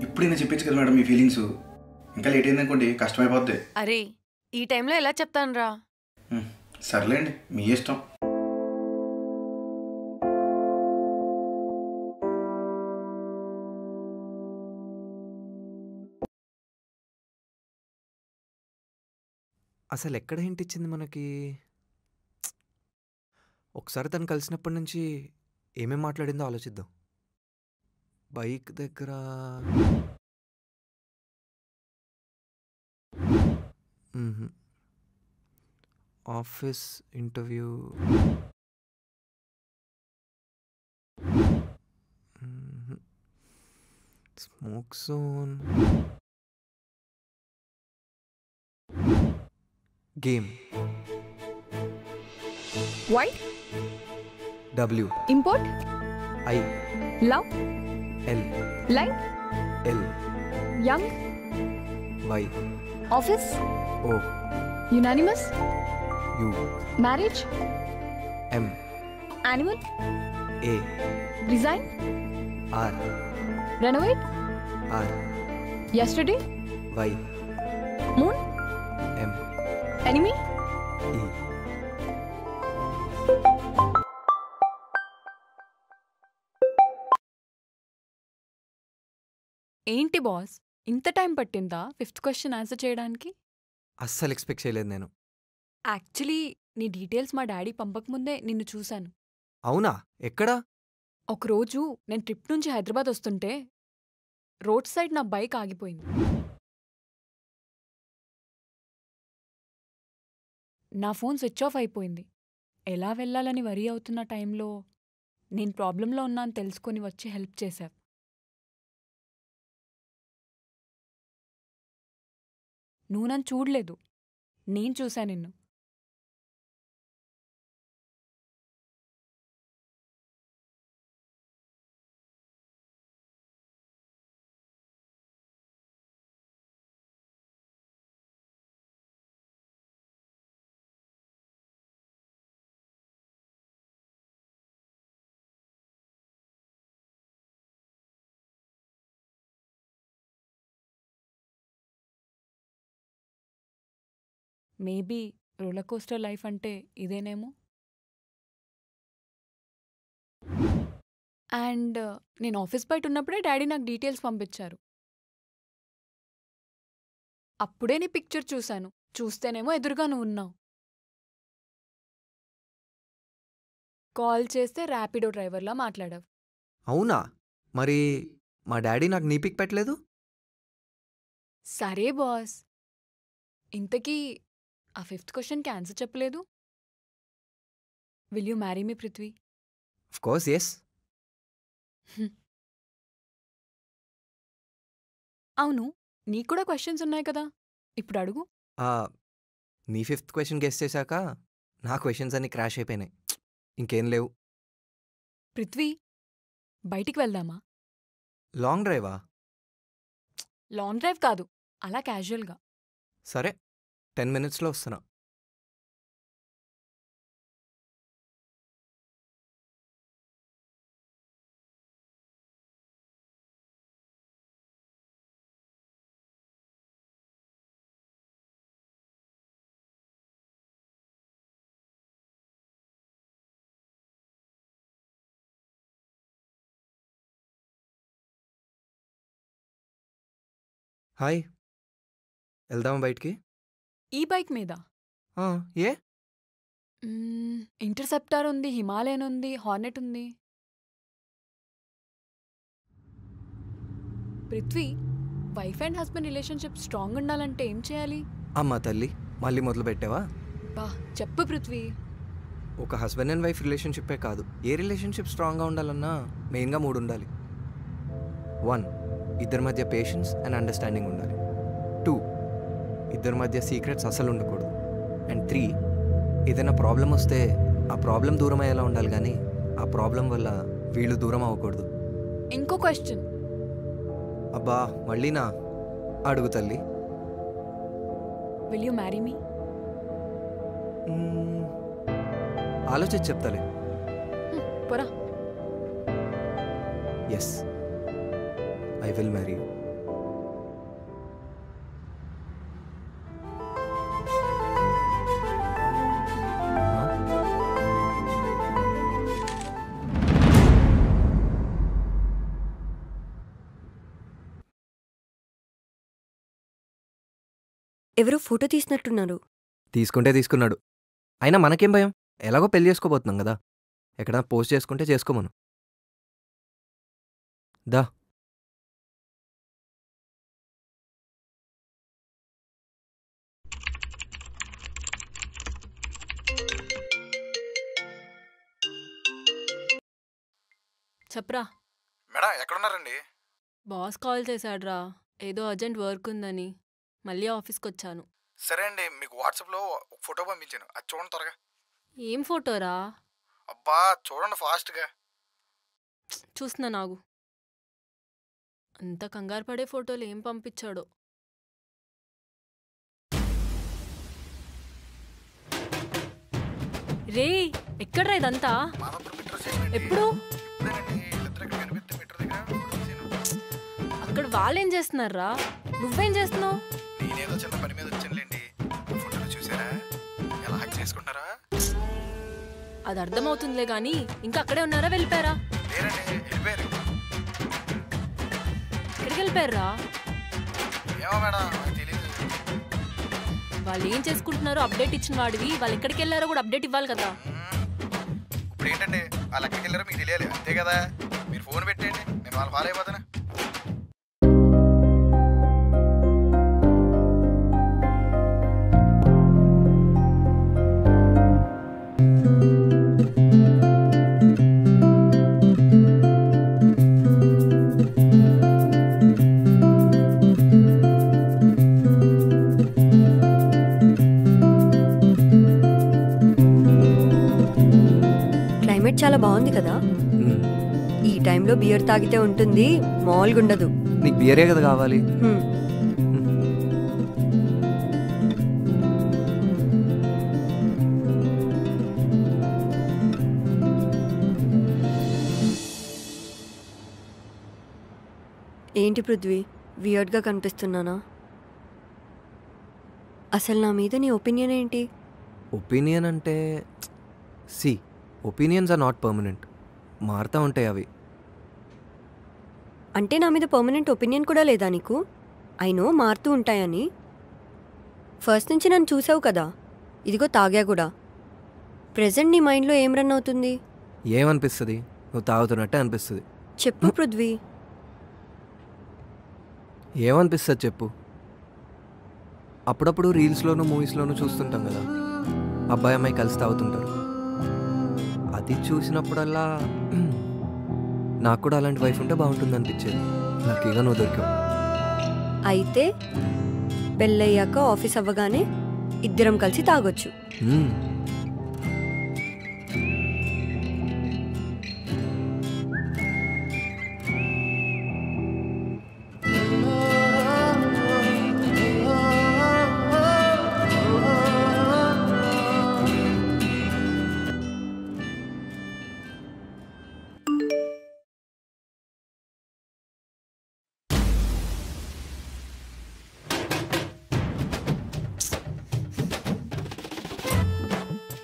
Speaker 6: ఇప్పుడు నేను చెప్పచ్చు కదా మేడం మీ ఫీలింగ్స్. ఇంకా లేట్ అయిందనుకోండి కష్టమైపోద్ది.
Speaker 2: అరే ఈ టైంలో ఎలా చెప్తానురా?
Speaker 6: సర్లేండి, మీ ఇష్టం.
Speaker 1: అసలు ఎక్కడ హింట్ ఇచ్చింది మనకి? ఒకసారి తను కలిసినప్పటి నుంచి ఏమేం మాట్లాడిందో ఆలోచిద్దాం. బైక్ దగ్గర office interview, smoke zone, game,
Speaker 5: white
Speaker 1: W,
Speaker 5: import,
Speaker 1: I,
Speaker 5: love,
Speaker 1: L
Speaker 5: life,
Speaker 1: L
Speaker 5: young,
Speaker 1: Y
Speaker 5: office,
Speaker 1: O
Speaker 5: unanimous,
Speaker 1: U
Speaker 5: marriage,
Speaker 1: M
Speaker 5: animal,
Speaker 1: A
Speaker 5: resign,
Speaker 1: R
Speaker 5: renovate,
Speaker 1: R
Speaker 5: yesterday,
Speaker 1: Y
Speaker 5: moon,
Speaker 1: M
Speaker 5: enemy,
Speaker 1: E
Speaker 5: ఏంటి boss ఇంత time పట్టిందా 5th question answer చేయడానికి?
Speaker 1: అస్సలు expect చేయలేదు నేను.
Speaker 5: Actually నీ details మా daddy పంపకముందే నిన్ను చూశాను.
Speaker 1: అవునా? ఎక్కడా?
Speaker 5: ఒకరోజు నేను ట్రిప్ నుంచి హైదరాబాద్ వస్తుంటే రోడ్ సైడ్ నా బైక్ ఆగిపోయింది. నా ఫోన్ స్విచ్ ఆఫ్ అయిపోయింది. ఎలా వెళ్ళాలని వరీ అవుతున్న టైంలో నేను ప్రాబ్లంలో ఉన్నాను తెలుసుకొని వచ్చి హెల్ప్ చేశావు. నువ్వు నన్ను చూడలేదు, నేను చూశా నిన్ను. మేబీ రోలర్ కోస్టర్ లైఫ్ అంటే ఇదేనేమో. అండ్ నేను ఆఫీస్ బయట ఉన్నప్పుడే డాడీ నాకు డీటెయిల్స్ పంపించారు. అప్పుడే నీ పిక్చర్ చూశాను. చూస్తేనేమో ఎదురుగా నువ్వు ఉన్నావు. కాల్ చేస్తే ర్యాపిడో డ్రైవర్లా మాట్లాడావు.
Speaker 1: అవునా? మరి మా డాడీ నాకు నీ పిక్ పెట్టలేదు?
Speaker 5: సరే బాస్, ఇంతకీ ఆ 5th క్వశ్చన్కి ఆన్సర్ చెప్పలేదు. Will you marry me Prithvi?
Speaker 1: Of course yes.
Speaker 5: అవును, నీకు కూడా క్వశ్చన్స్ ఉన్నాయి కదా, ఇప్పుడు అడుగు.
Speaker 1: నీ 5th క్వశ్చన్ గెస్ చేశాక నా క్వశ్చన్స్ అన్ని క్రాష్ అయిపోయినాయి. ఇంకేం లేవు.
Speaker 5: పృథ్వీ, బయటికి వెళ్దామా?
Speaker 1: లాంగ్ డ్రైవా?
Speaker 5: లాంగ్ డ్రైవ్ కాదు, అలా క్యాజువల్గా.
Speaker 1: సరే, 10 minutesలో వస్తున్నా. హాయ్, వెళ్దామా బయటికి?
Speaker 5: ఈ బైక్ మీద
Speaker 1: ఏ?
Speaker 5: ఇంటర్సెప్టార్ ఉంది, హిమాలయన్ ఉంది, హార్నెట్ ఉంది. Prithvi, wife and husband relationship strong ఉండాలంటే ఏం చేయాలి?
Speaker 1: అమ్మా తల్లి, మళ్ళీ మొదలు పెట్టావా?
Speaker 5: బా చెప్పు పృథ్వీ.
Speaker 1: ఒక హస్బెండ్ అండ్ వైఫ్ రిలేషన్షిప్పే కాదు, ఏ రిలేషన్షిప్ స్ట్రాంగ్గా ఉండాలన్నా మెయిన్గా 3 ఉండాలి. 1, ఇద్దరి మధ్య పేషెన్స్ అండ్ అండర్స్టాండింగ్ ఉండాలి. 2, ఇద్దరి మధ్య సీక్రెట్స్ అసలు ఉండకూడదు. అండ్ 3, ఏదైనా ప్రాబ్లం వస్తే ఆ ప్రాబ్లం దూరం అయ్యేలా ఉండాలి, కానీ ఆ ప్రాబ్లం వల్ల వీళ్ళు దూరం అవ్వకూడదు.
Speaker 5: ఇంకో క్వశ్చన్.
Speaker 1: అబ్బా మళ్ళీనా? అడుగు తల్లి.
Speaker 5: Will you marry me?
Speaker 1: ఆలోచించి చెప్తాలే.
Speaker 5: పోరా.
Speaker 1: Yes, I will marry you.
Speaker 7: ఎవరో ఫోటో తీసినట్టున్నారు.
Speaker 1: తీసుకుంటే తీసుకున్నాడు. అయినా మనకేం భయం? ఎలాగో పెళ్లి చేసుకోబోతున్నాం కదా, ఎక్కడైనా పోస్ట్ చేసుకుంటే చేసుకోమను. దా.
Speaker 5: చెప్పరా.
Speaker 6: మేడం ఎక్కడున్నారండి?
Speaker 5: బాస్ కాల్ చేశాడ్రా, ఏదో అర్జెంట్ వర్క్ ఉందని. మళ్ళీ ఆఫీస్కి వచ్చాను.
Speaker 6: సరే అండి, మీకు వాట్సాప్లో ఒక ఫోటో పంపించాను, అది చూడండి త్వరగా.
Speaker 5: ఏం ఫోటోరా?
Speaker 6: అబ్బా చూడండి ఫాస్ట్గా.
Speaker 5: చూస్తున్నా నాగు. అంత కంగారు పడే ఫోటోలు ఏం పంపించాడో. రే ఎక్కడ్రా ఇదంతా? ఎప్పుడు? అక్కడ వాళ్ళేం చేస్తున్నారా? నువ్వేం చేస్తున్నావు?
Speaker 6: నేనేదో చిన్న పని మీద వచ్చానులేండి. ఫోటోలు చూసారా ఎలా హ్యాక్ చేసుకుంటారా?
Speaker 5: అది అర్థమవుతుందిలే గాని ఇంకా అక్కడే ఉన్నారా వెళ్ళిపోయారా?
Speaker 6: వెళ్ళిపోయారు.
Speaker 5: ఎక్కడికి వెళ్ళిపోయారా?
Speaker 6: ఏమో మేడం తెలీదు.
Speaker 5: వాళ్ళు ఏం చేసుకుంటున్నారో అప్డేట్ ఇచ్చిన వాడివి, వాళ్ళు ఎక్కడికి వెళ్ళారో కూడా అప్డేట్ ఇవ్వాలి కదా.
Speaker 6: ఇప్పుడు ఏంటండి వాళ్ళు ఎక్కడికి వెళ్ళారో మీకు తెలియాలి అంతే కదా. మీరు ఫోన్ పెట్టండి, నేను వాళ్ళు ఫాలో అయిపోతాను.
Speaker 7: క్లైమేట్ చాలా బాగుంది కదా. ఈ టైంలో బియర్ తాగితే ఉంటుంది, మామూలుగా ఉండదు.
Speaker 1: నీకు బియరే కదా కావాలి.
Speaker 7: ఏంటి పృథ్వీ, వియర్డ్గా కనిపిస్తున్నానా? అసలు నా మీద నీ ఒపీనియన్ ఏంటి?
Speaker 1: ఒపీనియన్ అంటే see opinions are not permanent, మారుతూ ఉంటాయి అవి.
Speaker 7: అంటే నా మీద పర్మనెంట్ ఒపీనియన్ కూడా లేదా నీకు? అయినో మారుతూ ఉంటాయని. ఫస్ట్ నుంచి నన్ను చూసావు కదా, ఇదిగో తాగా కూడా. ప్రెజెంట్ నీ మైండ్లో ఏం రన్ అవుతుంది?
Speaker 1: ఏమనిపిస్తుంది? నువ్వు తాగుతున్నట్టే అనిపిస్తుంది.
Speaker 7: చెప్పు పృథ్వీ.
Speaker 1: ఏమనిపిస్తుంది చెప్పు. అప్పుడప్పుడు రీల్స్లోనూ మూవీస్లోనూ చూస్తుంటాం కదా, అబ్బాయి అమ్మాయి కలిసి తాగుతుంటారు. అది చూసినప్పుడల్లా నాకు కూడా అలాంటి వైఫ్ ఉంటే బాగుంటుంది అనిపించేది. లక్కీగా నువ్వు దొరికావు.
Speaker 7: అయితే పెళ్ళయ్యాక ఆఫీస్ అవ్వగానే ఇద్దరం కలిసి తాగొచ్చు.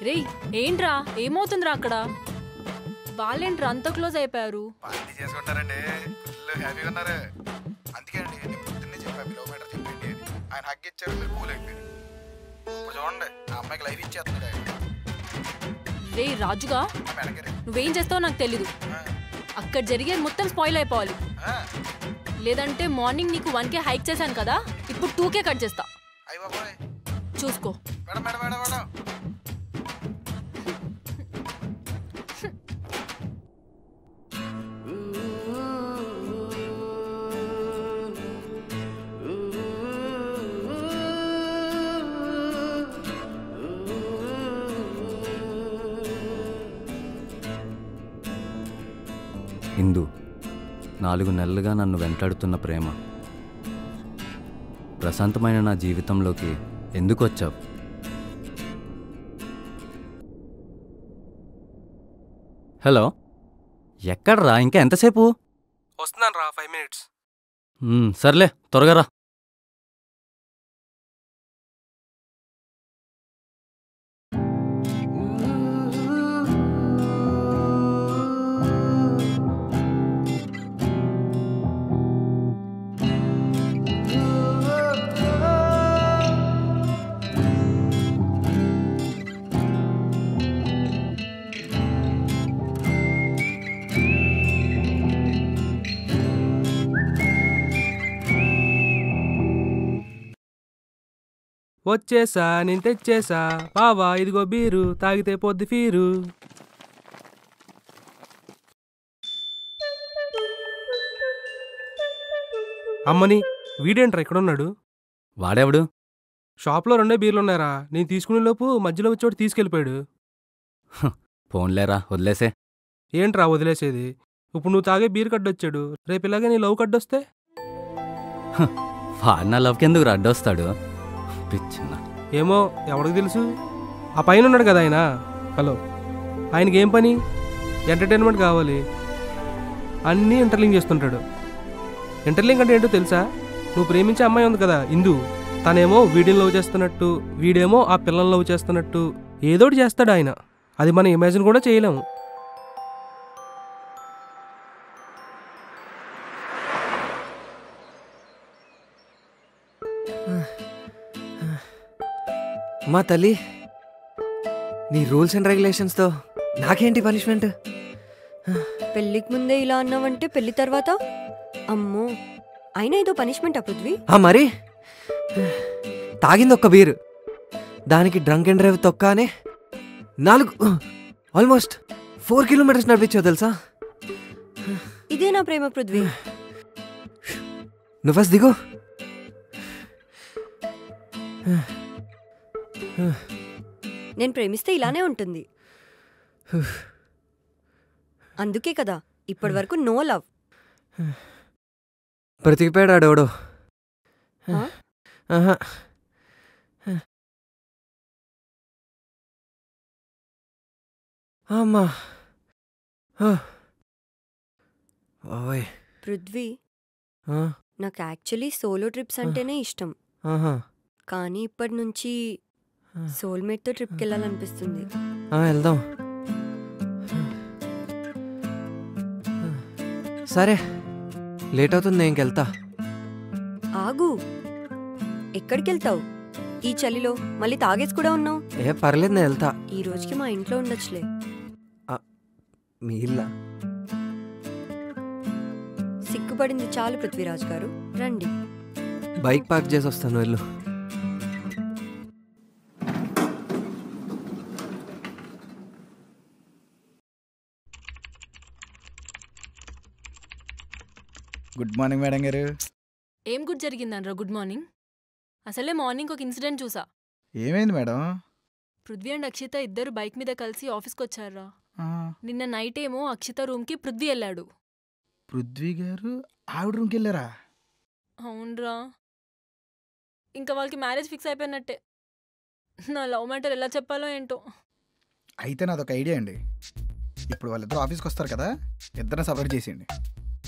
Speaker 5: రే ఏంట్రా, ఏమవుతుందిరా అక్కడ? వాళ్ళేంట్రా అంత క్లోజ్ అయిపోయారు?
Speaker 6: పార్టీ చేసుకుంటారండి, ఫుల్ హ్యాపీగా ఉన్నారు. అందుకే అండి నేను పొద్దున్నే చెప్పాను కిలోమీటర్ చెప్పండి అని. ఆయన హగ్ ఇచ్చారు, మీరు కూల్ అయిపోయారు. ఇప్పుడు చూడండి ఆ అమ్మాయికి లైఫ్ ఇచ్చేస్తున్నాడు ఆయన.
Speaker 5: రే రాజుగా, నువ్వేం చేస్తావో నాకు తెలీదు. అక్కడ జరిగేది మొత్తం స్పాయిల్ అయిపోవాలి. లేదంటే మార్నింగ్ నీకు 1K హైక్ చేశాను కదా, ఇప్పుడు 2K కట్ చేస్తా. చూసుకో.
Speaker 6: మేడం మేడం మేడం మేడం
Speaker 8: ఇందు, 4 నెలలుగా నన్ను వెంటాడుతున్న ప్రేమ, ప్రశాంతమైన నా జీవితంలోకి ఎందుకు వచ్చావు? హలో, ఎక్కడ్రా? ఇంకా ఎంతసేపు?
Speaker 9: వస్తున్నాను రా, 5 minutes.
Speaker 8: సర్లే, త్వరగా రా.
Speaker 9: వచ్చేసా, నేను తెచ్చేసా బావా, ఇదిగో బీరు, తాగితే పొద్దు ఫీరు. అమ్మని, వీడేంట్రా ఇక్కడున్నాడు?
Speaker 8: వాడెవడు?
Speaker 9: షాప్లో 2 బీర్లున్నారా, నేను తీసుకునే లోపు మధ్యలో వచ్చేవాడు తీసుకెళ్ళిపోయాడు.
Speaker 8: ఫోన్లేరా, వదిలేసే.
Speaker 9: ఏంట్రా వదిలేసేది? ఇప్పుడు నువ్వు తాగే బీర్ కడ్డొచ్చాడు, రేపు ఇలాగే నీ లవ్ కడ్డొస్తే?
Speaker 8: వాడు నా లవ్కి ఎందుకు అడ్డొస్తాడు? పిచ్చిన.
Speaker 9: ఏమో, ఎవరికి తెలుసు. ఆ పైన ఉన్నాడు కదా ఆయన, హలో, ఆయనకి ఏం పని? ఎంటర్టైన్మెంట్ కావాలి, అన్నీ ఇంటర్లింక్ చేస్తుంటాడు. ఇంటర్లింక్ అంటే ఏంటో తెలుసా? నువ్వు ప్రేమించే అమ్మాయి ఉంది కదా ఇందు, తనేమో వీడిని లవ్ చేస్తున్నట్టు, వీడేమో ఆ పిల్లల్ని లవ్ చేస్తున్నట్టు ఏదోటి చేస్తాడు ఆయన. అది మనం ఇమాజిన్ కూడా చేయలేము.
Speaker 1: మా తల్లి, నీ రూల్స్ అండ్ రెగ్యులేషన్స్తో నాకేంటి పనిష్మెంట్?
Speaker 7: పెళ్ళికి ముందే ఇలా అన్నావంటే పెళ్లి తర్వాత అమ్మో, అయినా ఏదో పనిష్మెంట్ పృథ్వీ.
Speaker 1: మరి తాగింది ఒక్క బీరు, దానికి డ్రంక్ అండ్ డ్రైవ్ తొక్కానే 4 4 కిలోమీటర్స్ నడిపించావు తెలుసా?
Speaker 7: ఇదే నా ప్రేమ పృథ్వీ.
Speaker 1: నువ్వు ఫస్ట్ దిగు.
Speaker 7: నేను ప్రేమిస్తే ఇలానే ఉంటుంది. అందుకే కదా ఇప్పటి వరకు నో లవ్.
Speaker 1: బ్రతికిపోయాడు ఆడోడు. అమ్మా
Speaker 7: పృథ్వీ, నాకు యాక్చువల్లీ సోలో ట్రిప్స్ అంటేనే ఇష్టం. కానీ ఇప్పటి నుంచి సోల్మేట్తో ట్రిప్కి వెళ్ళాలనిపిస్తుంది.
Speaker 1: వెళ్దాం. సరే, లేట్ అవుతుంది, నేను ఇంకెళ్తా.
Speaker 7: ఆగు, ఎక్కడికి వెళ్తావు ఈ చలిలో? మళ్ళీ తాగేసి కూడా ఉన్నావు.
Speaker 1: పర్లేదు, నేను వెళ్తా.
Speaker 7: ఈ రోజుకి మా ఇంట్లో ఉండొచ్చులే.
Speaker 1: మీ ఇల్లా?
Speaker 7: సిగ్గుపడింది చాలు పృథ్వీరాజ్ గారు, రండి.
Speaker 1: బైక్ పార్క్ చేసి వస్తాను, వెళ్ళు.
Speaker 6: గుడ్ మార్నింగ్ మేడం గారు.
Speaker 5: ఏం గుడ్ జరిగిందనరా గుడ్ మార్నింగ్? అసలే మార్నింగ్ ఒక ఇన్సిడెంట్ చూసా.
Speaker 6: ఏమైంది మేడం?
Speaker 5: పృథ్వీ అండ్ అక్షిత ఇద్దరు బైక్ మీద కలిసి ఆఫీస్కి వచ్చారా. నిన్న నైట్ ఏమో అక్షిత రూమ్కి పృథ్వీ వెళ్ళాడు.
Speaker 6: పృథ్వీ గారు ఆవిడ రూమ్కి వెళ్ళారా?
Speaker 5: అవునరా, ఇంకా వాళ్ళకి మ్యారేజ్ ఫిక్స్ అయిపోయినట్టే. నా లవ్ మ్యాటర్ ఎలా చెప్పాలో ఏంటో.
Speaker 6: అయితే నాదొక ఐడియా అండి. ఇప్పుడు వాళ్ళిద్దరు ఆఫీస్కి వస్తారు కదా, ఇద్దరిని సపరేట్ చేసేయండి.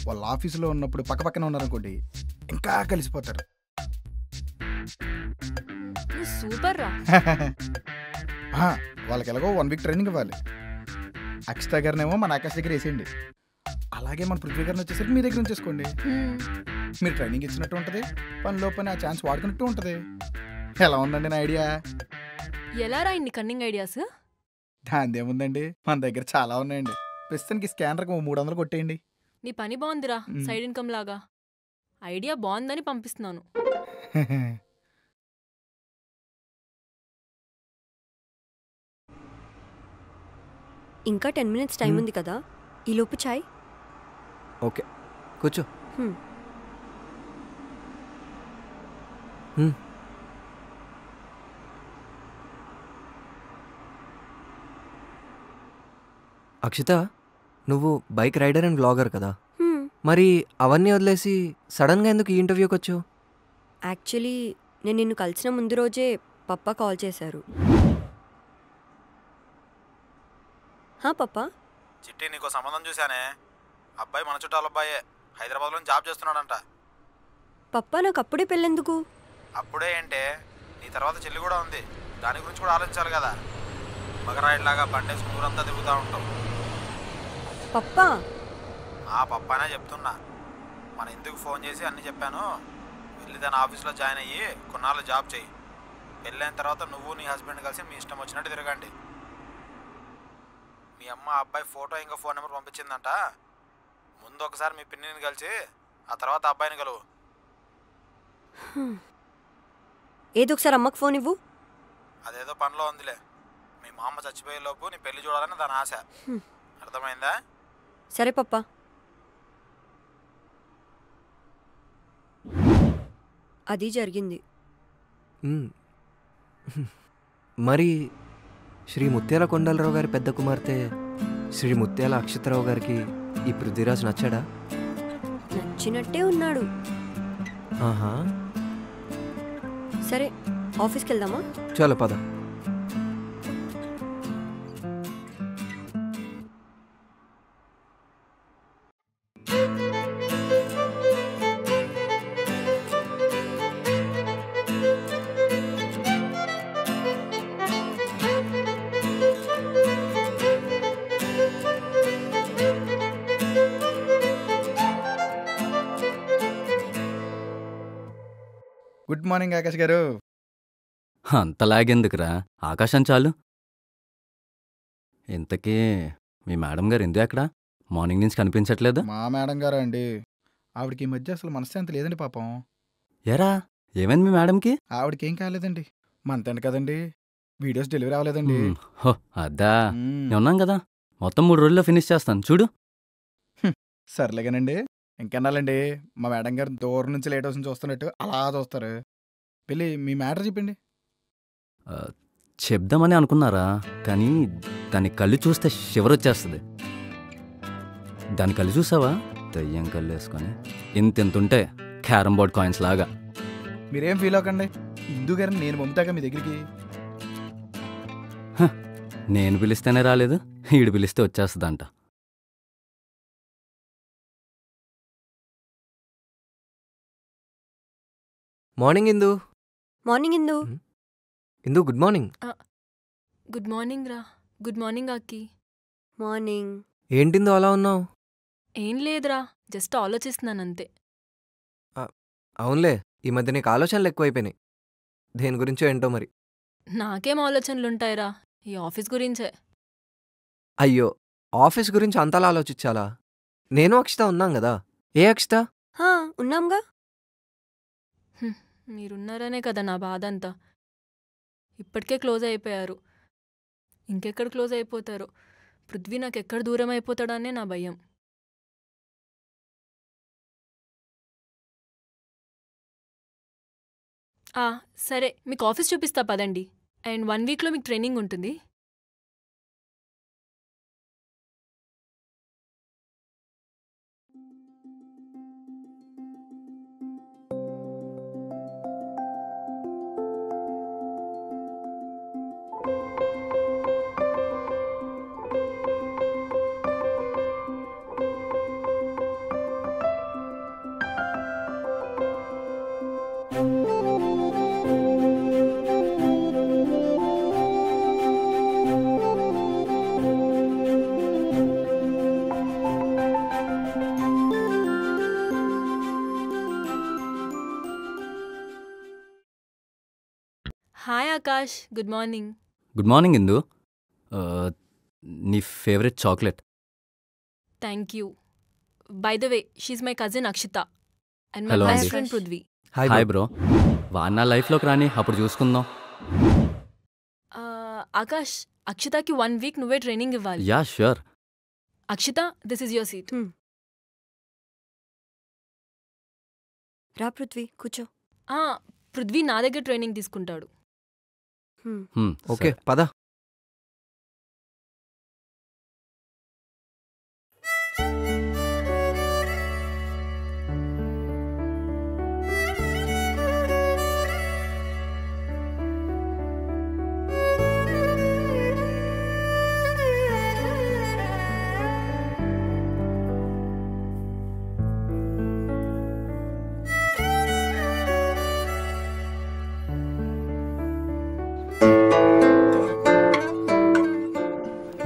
Speaker 6: వాళ్ళ ఆఫీసులో ఉన్నప్పుడు పక్కపక్కన ఉన్నారనుకోండి, ఇంకా కలిసిపోతారు.
Speaker 5: సూపర్ రా.
Speaker 6: వాళ్ళకి ఎలాగో 1 వీక్ ట్రైనింగ్ ఇవ్వాలి. అక్షిత గారినేమో మన ఆకాశ్ దగ్గర వేసేయండి. అలాగే మన పృథ్వీ గారిని వచ్చేసరికి మీ దగ్గర ఉంచేసుకోండి. మీరు ట్రైనింగ్ ఇచ్చినట్టు ఉంటుంది, పనిలో పని ఆ ఛాన్స్ వాడుకున్నట్టు ఉంటుంది. ఎలా ఉందండి నా ఐడియా?
Speaker 5: ఎలా రా ఇన్ని కన్నింగ్ ఐడియాస్?
Speaker 6: దాందేముందండి, మన దగ్గర చాలా ఉన్నాయండి. ప్రస్తుతానికి స్కానర్కి 300 కొట్టేయండి.
Speaker 5: నీ పని బాగుందిరా, సైడ్ ఇన్కమ్ లాగా. ఐడియా బాగుందని పంపిస్తున్నాను.
Speaker 7: ఇంకా 10 minutes టైం ఉంది కదా, ఈలోపు చాయ్.
Speaker 1: ఓకే, కూర్చో. అక్షిత, నువ్వు బైక్ రైడర్ అండ్ వ్లాగర్ కదా, మరి అవన్నీ వదిలేసి సడన్గా ఎందుకు ఈ ఇంటర్వ్యూకి వచ్చావు?
Speaker 7: యాక్చువల్లీ నేను నిన్ను కలిసిన ముందు రోజే పప్పా కాల్ చేశారు. పప్పా,
Speaker 3: చిట్టి, నీకు సంబంధం చూశానే. అబ్బాయి మన చుట్టాల అబ్బాయే, హైదరాబాద్లో జాబ్ చేస్తున్నాడంట.
Speaker 7: పప్పా, నాకు అప్పుడే పెళ్ళెందుకు?
Speaker 3: అప్పుడే ఏంటే, నీ తర్వాత చెల్లి కూడా ఉంది, దాని గురించి కూడా ఆలోచించాలి కదా. మగరాయిలాగా బండేసి ఊరంతా తిరుగుతూ ఉంటావు.
Speaker 7: పప్పా,
Speaker 3: పప్పానే చెప్తున్నా. మన ఇందుకు ఫోన్ చేసి అన్నీ చెప్పాను. వెళ్ళి దాని ఆఫీస్లో జాయిన్ అయ్యి కొన్నాళ్ళు జాబ్ చెయ్యి. పెళ్ళైన తర్వాత నువ్వు నీ హస్బెండ్ కలిసి మీ ఇష్టం వచ్చినట్టు తిరగండి. మీ అమ్మ అబ్బాయి ఫోటో ఇంకా ఫోన్ నెంబర్ పంపించిందంట. ముందు ఒకసారి మీ పిన్నిని కలిసి ఆ తర్వాత అబ్బాయిని కలువు.
Speaker 7: ఏదో ఒకసారి అమ్మకు ఫోన్ ఇవ్వు.
Speaker 3: అదేదో పనిలో ఉందిలే. మీ మా అమ్మ చచ్చిపోయే లోపు నీ పెళ్లి చూడాలని దాని ఆశ. అర్థమైందా?
Speaker 7: సరే పప్పా. అది జరిగింది.
Speaker 1: మరి శ్రీ ముత్యాల కొండలరావు గారి పెద్ద కుమార్తె శ్రీ ముత్యాల అక్షితరావు గారికి ఈ పృథ్వీరాజ్ నచ్చాడా?
Speaker 7: నచ్చినట్టే ఉన్నాడు.
Speaker 1: ఆహా,
Speaker 7: సరే ఆఫీస్కి వెళ్దామా?
Speaker 1: చలో పద.
Speaker 6: గుడ్ మార్నింగ్ ఆకాష్ గారు.
Speaker 8: అంతలాగెందుకురా, ఆకాశం చాలు. ఇంతకీ మీ మేడం గారు ఇందు ఎక్కడా? మార్నింగ్ నుంచి కనిపించట్లేదు.
Speaker 6: మా మేడం గారా అండి, ఆవిడకి ఈ మధ్య అసలు మనశ్శాంతి లేదండి పాపం.
Speaker 8: ఎరా, ఏమైంది మీ మేడంకి?
Speaker 6: ఆవిడకి ఏం కాలేదండి, మంత్ కదండి, వీడియోస్ డెలివరీ అవ్వలేదండి.
Speaker 8: హో అద్దా, నేను ఉన్నాం కదా, మొత్తం 3 రోజుల్లో ఫినిష్ చేస్తాను చూడు.
Speaker 6: సర్లేగానండి, ఇంకెన్నాలండి మా మేడం గారు దూరం నుంచి లేట్ అవుతుంది చూస్తున్నట్టు అలా చూస్తారు. వెళ్ళి మీ మ్యాటర్ చెప్పండి.
Speaker 8: చెప్దామని అనుకున్నారా, కానీ దాని కళ్ళు చూస్తే షివర్ వచ్చేస్తుంది. దాని కళ్ళు చూసావా? దయ్యం కళ్ళు వేసుకొని ఇంతుంటే క్యారమ్ బోర్డ్ కాయిన్స్ లాగా.
Speaker 6: మీరేం ఫీల్ అవ్వకండి, ఇందు గారిని నేను పంపుతాక మీ దగ్గరికి.
Speaker 8: నేను పిలిస్తేనే రాలేదు, ఈడు పిలిస్తే వచ్చేస్తుందంట.
Speaker 1: మార్నింగ్ ఇందు.
Speaker 7: మార్నింగ్ ఇందు.
Speaker 1: ఇందు గుడ్ మార్నింగ్.
Speaker 5: గుడ్ మార్నింగ్ రా. గుడ్ మార్నింగ్ అక్కి.
Speaker 7: మార్నింగ్.
Speaker 1: ఏంటిందో అలా ఉన్నావు?
Speaker 5: ఏం లేదురా, జస్ట్ ఆలోచిస్తున్నాను అంతే.
Speaker 1: అవునులే, ఈ మధ్య నీకు ఆలోచనలు ఎక్కువైపోయినాయి. దేని గురించో ఏంటో మరి.
Speaker 5: నాకేం ఆలోచనలుంటాయిరా, ఈ ఆఫీస్ గురించే.
Speaker 1: అయ్యో, ఆఫీస్ గురించి అంతలా ఆలోచించాలా? నేను అక్షిత ఉన్నాం కదా. ఏ అక్షిత?
Speaker 7: ఉన్నాంగా.
Speaker 5: మీరున్నారనే కదా నా బాధ అంతా. ఇప్పటికే క్లోజ్ అయిపోయారు, ఇంకెక్కడ క్లోజ్ అయిపోతారో. పృథ్వీ నాకెక్కడ దూరం అయిపోతాడనే నా భయం. సరే, మీకు ఆఫీస్ చూపిస్తా పదండి. అండ్ 1 వీక్లో మీకు ట్రైనింగ్ ఉంటుంది. Hi Akash, good morning.
Speaker 8: Good morning Indu. నీ favourite chocolate.
Speaker 5: Thank you. By the way, she's my cousin Akshita and my
Speaker 8: Hello
Speaker 5: best
Speaker 8: అండి.
Speaker 5: ఫ్రెండ్ పృథ్వీ.
Speaker 8: Hi bro. వాడు నా లైఫ్లోకి రాని, అప్పుడు చూసుకుందాం.
Speaker 5: ఆకాష్, అక్షితకి 1 వీక్ నువ్వే ట్రైనింగ్ ఇవ్వాలి.
Speaker 8: Yeah sure.
Speaker 5: Akshita, this is your seat.
Speaker 7: రా పృథ్వీ, కూర్చో.
Speaker 5: పృథ్వీ నా దగ్గర ట్రైనింగ్ తీసుకుంటాడు.
Speaker 1: ఓకే పద.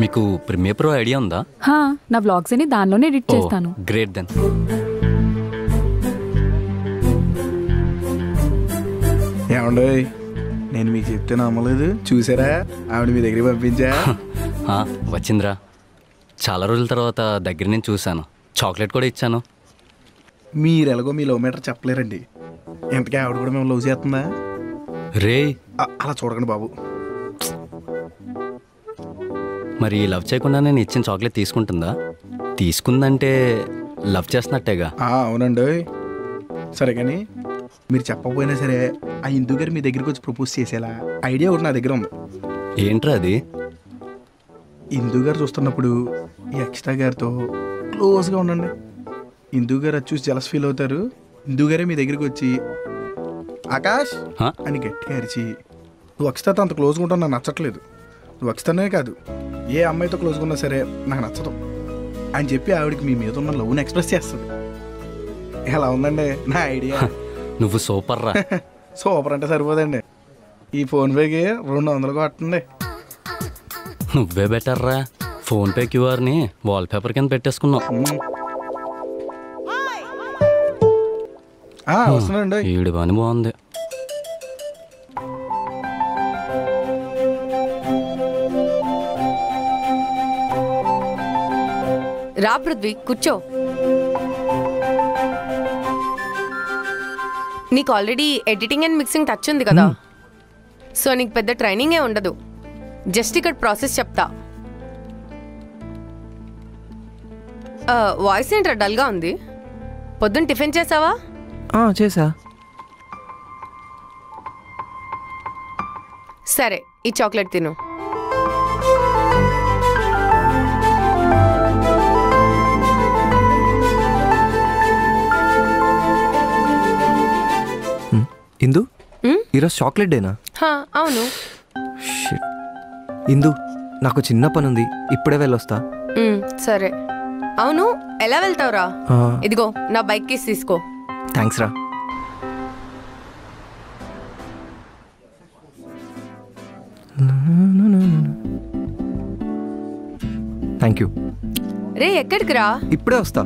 Speaker 8: మీకు ప్రీమియర్ ప్రో ఐడియా ఉందా?
Speaker 5: నా వ్లాగ్స్ అని దానిలోనే ఎడిట్ చేస్తాను.
Speaker 8: Great then.
Speaker 6: ఏమండీ, నేను మీకు చెప్తే నమ్మలేదు, చూసారా ఆవిడ మీ దగ్గరికి పంపించా.
Speaker 8: వచ్చిందిరా, చాలా రోజుల తర్వాత దగ్గర నుంచి చూశాను. చాక్లెట్ కూడా ఇచ్చాను.
Speaker 6: మీరు ఎలాగో మీ లవ్ మీటర్ చెప్పలేరండి. ఎంతకీ ఆవిడ కూడా మేము లవ్ చేస్తుందా?
Speaker 8: రే,
Speaker 6: అలా చూడకండి బాబు.
Speaker 8: మరి లవ్ చేయకుండా నేను ఇచ్చిన చాక్లెట్ తీసుకుంటుందా? తీసుకుందంటే లవ్ చేస్తున్నట్టేగా.
Speaker 6: అవునండి. సరే కానీ మీరు చెప్పకపోయినా సరే ఆ ఇందు గారు మీ దగ్గరికి వచ్చి ప్రపోజ్ చేసేలా ఐడియా ఒకటి నా దగ్గర ఉంది.
Speaker 8: ఏంట్రా అది?
Speaker 6: ఇందు గారు చూస్తున్నప్పుడు ఈ అక్షిత గారితో క్లోజ్గా ఉండండి. ఇందు గారు అది చూసి జలస్ ఫీల్ అవుతారు. ఇందు గారే మీ దగ్గరికి వచ్చి ఆకాష్ అని గట్టిగా అరిచి, నువ్వు అక్షితతో అంత క్లోజ్గా ఉంటావు నాకు నచ్చట్లేదు, నువ్వు అక్షితనే కాదు ఏ అమ్మాయితో క్లోజ్గా ఉన్నా సరే నాకు నచ్చదు అని చెప్పి ఆవిడకి మీ మీద ఉన్న లవ్ని ఎక్స్ప్రెస్ చేస్తుంది. ఎలా ఉందండి నా ఐడియా?
Speaker 8: నువ్వు సూపర్ రా.
Speaker 6: సూపర్ అంటే సరిపోదండి, ఈ ఫోన్పేకి 200 కొట్టండి.
Speaker 8: నువ్వే బెటర్ రా. ఫోన్పే క్యూఆర్ని వాల్పేపర్ కింద పెట్టేసుకున్నావు.
Speaker 6: వస్తున్నాండి.
Speaker 8: ఈడి పని బాగుంది.
Speaker 2: రా పృథ్వీ, కూర్చో. నీకు already editing and mixing touch ఉంది కదా, సో నీకు పెద్ద ట్రైనింగే ఉండదు. జస్ట్ ఇక్కడ ప్రాసెస్ చెప్తా. వాయిస్ ఏంట్రా డల్గా ఉంది? పొద్దున్న టిఫిన్ చేసావా?
Speaker 1: చేసా.
Speaker 2: సరే, ఈ చాక్లెట్ తిను.
Speaker 1: ఇందు, ఈరోజు చాక్లెట్ డేనా?
Speaker 2: అవును.
Speaker 1: ఇందు, నాకు చిన్న పని ఉంది, ఇప్పుడే వెళ్ళొస్తా.
Speaker 2: సరే. అవును, ఎలా వెళ్తావురా? ఇదిగో నా బైక్ కీస్ తీసుకో.
Speaker 1: థ్యాంక్స్ రా. Thank you.
Speaker 2: రే, ఎక్కడికి రా?
Speaker 1: ఇప్పుడే వస్తా.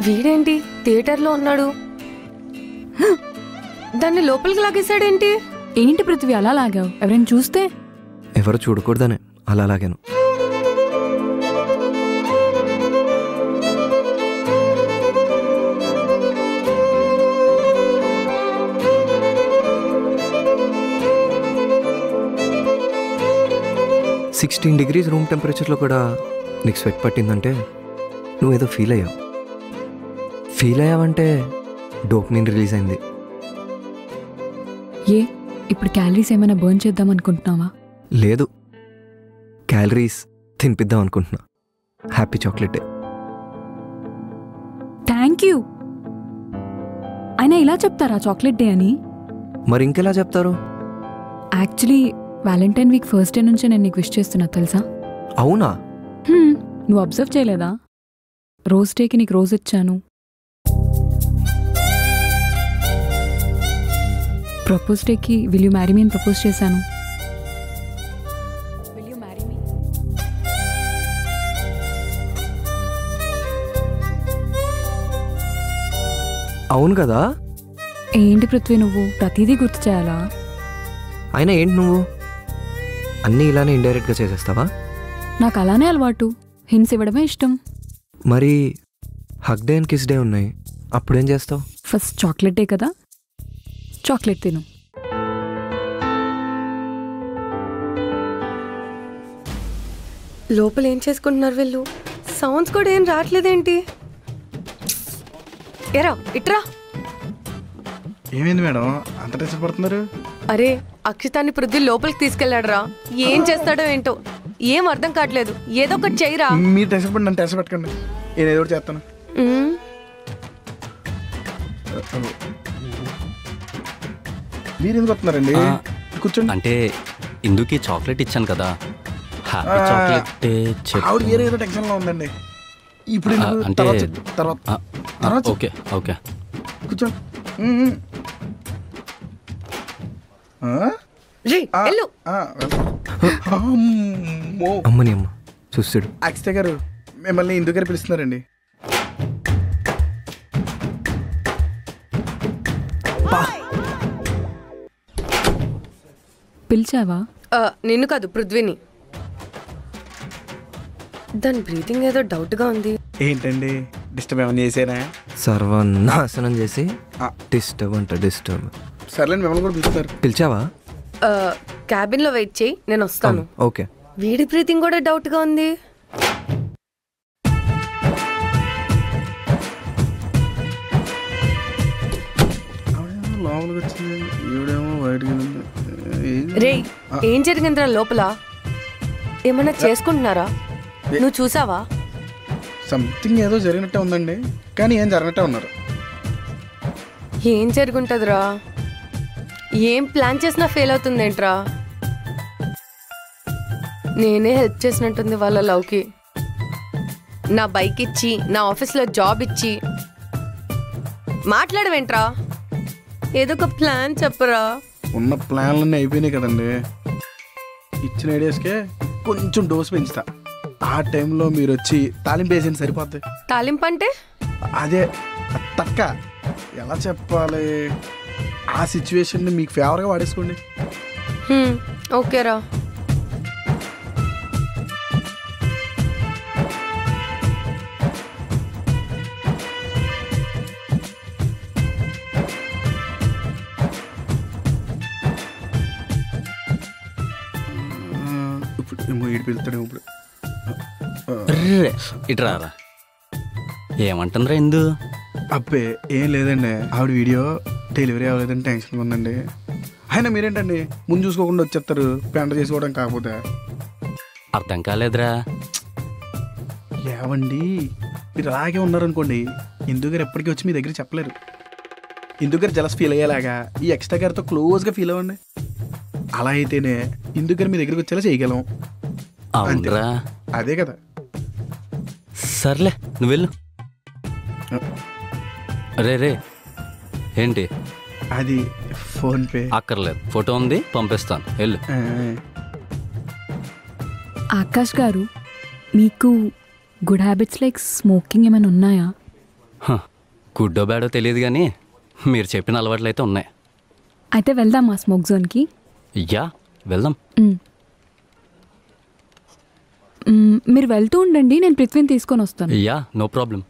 Speaker 2: వీడేంటి థియేటర్లో ఉన్నాడు? దాన్ని లోపలికి లాగేశాడేంటి?
Speaker 5: ఏంటి పృథ్వీ అలా లాగావు? ఎవరైనా చూస్తే?
Speaker 1: ఎవరు చూడకూడదనే అలా లాగాను. $16 రూమ్ టెంపరేచర్లో కూడా నీకు స్వెట్ పట్టిందంటే నువ్వేదో ఫీల్ అయ్యావంటే డోపమిన్ రిలీజ్ అయింది.
Speaker 5: ఇప్పుడు క్యాలరీస్ ఏమైనా బర్న్ చేద్దాం అనుకుంటున్నావా?
Speaker 1: లేదు, క్యాలరీస్ తినిపిద్దాం అనుకుంటున్నా. Happy chocolate day.
Speaker 5: Thank you. అయినా ఇలా చెప్తారా చాక్లెట్ డే అని?
Speaker 1: మరి ఇంకెలా చెప్తారు?
Speaker 5: Actually Valentine week first day నుంచే నేను నీకు విష్ చేస్తున్నా తెలుసా?
Speaker 1: అవునా?
Speaker 5: నువ్వు అబ్జర్వ్ చేయలేదా? రోజ్ డేకి నీకు రోజ్ ఇచ్చాను, ప్రపోజ్ డేకి విల్ యూ మ్యారీ మీ అని ప్రపోజ్ చేశాను.
Speaker 1: అవును కదా?
Speaker 5: ఏంటి పృథ్వీ నువ్వు ప్రతిదీ గుర్తు చేయాలా?
Speaker 1: అయినా ఏంటి నువ్వు అన్నీ ఇలానే ఇండైరెక్ట్గా చేసేస్తావా?
Speaker 5: నాకు అలానే అలవాటు, హింట్స్ ఇవ్వడమే ఇష్టం.
Speaker 1: మరి hug day and kiss day ఉన్నాయి, అప్పుడేం చేస్తావు?
Speaker 5: ఫస్ట్ చాక్లెట్ డే కదా, చాక్లెట్ తిను.
Speaker 2: లోపల ఏం చేసుకుంటున్నారు వీళ్ళు? సౌండ్స్ కూడా ఏం రావట్లేదేంటి? ఎరా ఇట్రా.
Speaker 6: ఏమైంది మేడం అంత టెన్షన్ పడుతున్నారు?
Speaker 2: అరే, అక్షితాన్ని పృథ్వీ లోపలికి తీసుకెళ్లాడు రా. ఏం చేస్తాడో ఏంటో, ఏం అర్థం కావట్లేదు. ఏదో ఒకటి చెయ్యరా.
Speaker 6: మీరు టెన్షన్ పడి నన్ను టెన్షన్ పెట్టకండి, నేను ఏదో ఒకటి చేస్తాను. మీరు ఎందుకు వస్తున్నారండి? కూర్చోండి.
Speaker 8: అంటే ఇందుకి చాక్లెట్ ఇచ్చాను కదా, హ్యాపీ చాక్లెట్ డే.
Speaker 6: ఆవిడ ఏదో టెన్షన్ లో ఉందండి. ఇప్పుడు
Speaker 8: అంటే
Speaker 6: తర్వాత
Speaker 8: ఓకే ఓకే
Speaker 6: కూర్చోండి.
Speaker 1: అమ్మని అమ్మ చూస్తాడు.
Speaker 6: అక్షిత గారు మిమ్మల్ని ఇందు గారు పిలుస్తున్నారండి.
Speaker 5: పిలిచావా?
Speaker 2: నిన్ను కాదు, పృథ్వీని. దాని బ్రీతింగ్ ఏదో డౌట్గా ఉంది.
Speaker 6: ఏంటండి డిస్టర్బ్ ఏమైనా చేసేనా?
Speaker 1: సర్వనాశనం చేసి డిస్టర్బ్.
Speaker 6: సర్లేండి, మిమ్మల్ని కూడా పిలుస్తారు.
Speaker 1: పిలిచావా?
Speaker 2: క్యాబిన్లో వెయిట్ చేయి, నేను వస్తాను.
Speaker 1: ఓకే.
Speaker 2: వీడి బ్రీతింగ్ కూడా డౌట్గా ఉంది.
Speaker 6: లోపలికి వచ్చింది, ఈవిడేమో బయటకి.
Speaker 2: రే, ఏం జరిగిందిరా లోపల? ఏమన్నా చేసుకుంటున్నారా? నువ్వు చూసావా?
Speaker 6: సంథింగ్ ఏదో జరిగినట్టే ఉందండి, కానీ ఏం జరగనట్టే ఉన్నారు.
Speaker 2: ఏం జరుగుంటుందిరా? ఏం ప్లాన్ చేసినా ఫెయిల్ అవుతుందేంట్రా? నేనే హెల్ప్ చేసినట్టుంది వాళ్ళ లవ్కి. నా బైక్ ఇచ్చి, నా ఆఫీస్లో జాబ్ ఇచ్చి. మాట్లాడవేంట్రా? ఏదో ఒక ప్లాన్ చెప్పరా.
Speaker 6: ఉన్న ప్లాన్లన్నీ అయిపోయినాయి కదండి. ఇచ్చిన ఐడియాస్కే కొంచెం డోస్ పెంచుతా. ఆ టైంలో మీరు వచ్చి తాలింపు వేసింది సరిపోద్ది.
Speaker 2: తాలింపు అంటే?
Speaker 6: అదే తక్క, ఎలా చెప్పాలి, ఆ సిచ్యువేషన్ని మీకు ఫేవర్గా వాడేసుకోండి.
Speaker 2: ఓకేరా.
Speaker 6: ఇప్పుడు ఈడు పిలుతాడు. ఇప్పుడు
Speaker 8: ఇట్రారా. ఏమంటుందిరా ఎందు?
Speaker 6: అబ్బే ఏం లేదండి, ఆవిడ వీడియో డెలివరీ అవ్వలేదని టెన్షన్ ఉందండి. అయినా మీరేంటండి ముందు చూసుకోకుండా వచ్చేస్తారు పెంట చేసుకోవడం. కాకపోతే
Speaker 8: అర్థం కాలేదురా.
Speaker 6: ఏవండి మీరు అలాగే ఉన్నారనుకోండి, ఇందు గారు ఎప్పటికీ వచ్చి మీ దగ్గర చెప్పలేరు. ఇందు గారు జలస్ ఫీల్ అయ్యేలాగా ఈ ఎక్స్ట్రా గారితో క్లోజ్గా ఫీల్ అవ్వండి. అలా అయితేనే ఇందు గారు మీ దగ్గరికి వచ్చేలా చేయగలం.
Speaker 8: అవునరా,
Speaker 6: అదే కదా.
Speaker 8: సర్లే నువ్వు వెళ్ళు. రే ఏంటి?
Speaker 6: అది ఫోన్పే.
Speaker 8: అక్కర్లేదు, ఫోటో ఉంది పంపిస్తాను, వెళ్ళు.
Speaker 5: ఆకాష్ గారు, మీకు గుడ్ హ్యాబిట్స్ లైక్ స్మోకింగ్ ఏమైనా ఉన్నాయా?
Speaker 8: గుడ్డో బ్యాడో తెలియదు కానీ మీరు చెప్పిన అలవాట్లు అయితే ఉన్నాయి.
Speaker 5: అయితే వెళ్దామా స్మోక్ జోన్కి?
Speaker 8: యా వెళ్దాం.
Speaker 5: మీరు వెళ్తూ ఉండండి, నేను పృథ్వీని తీసుకొని వస్తాను.
Speaker 8: Yeah no problem.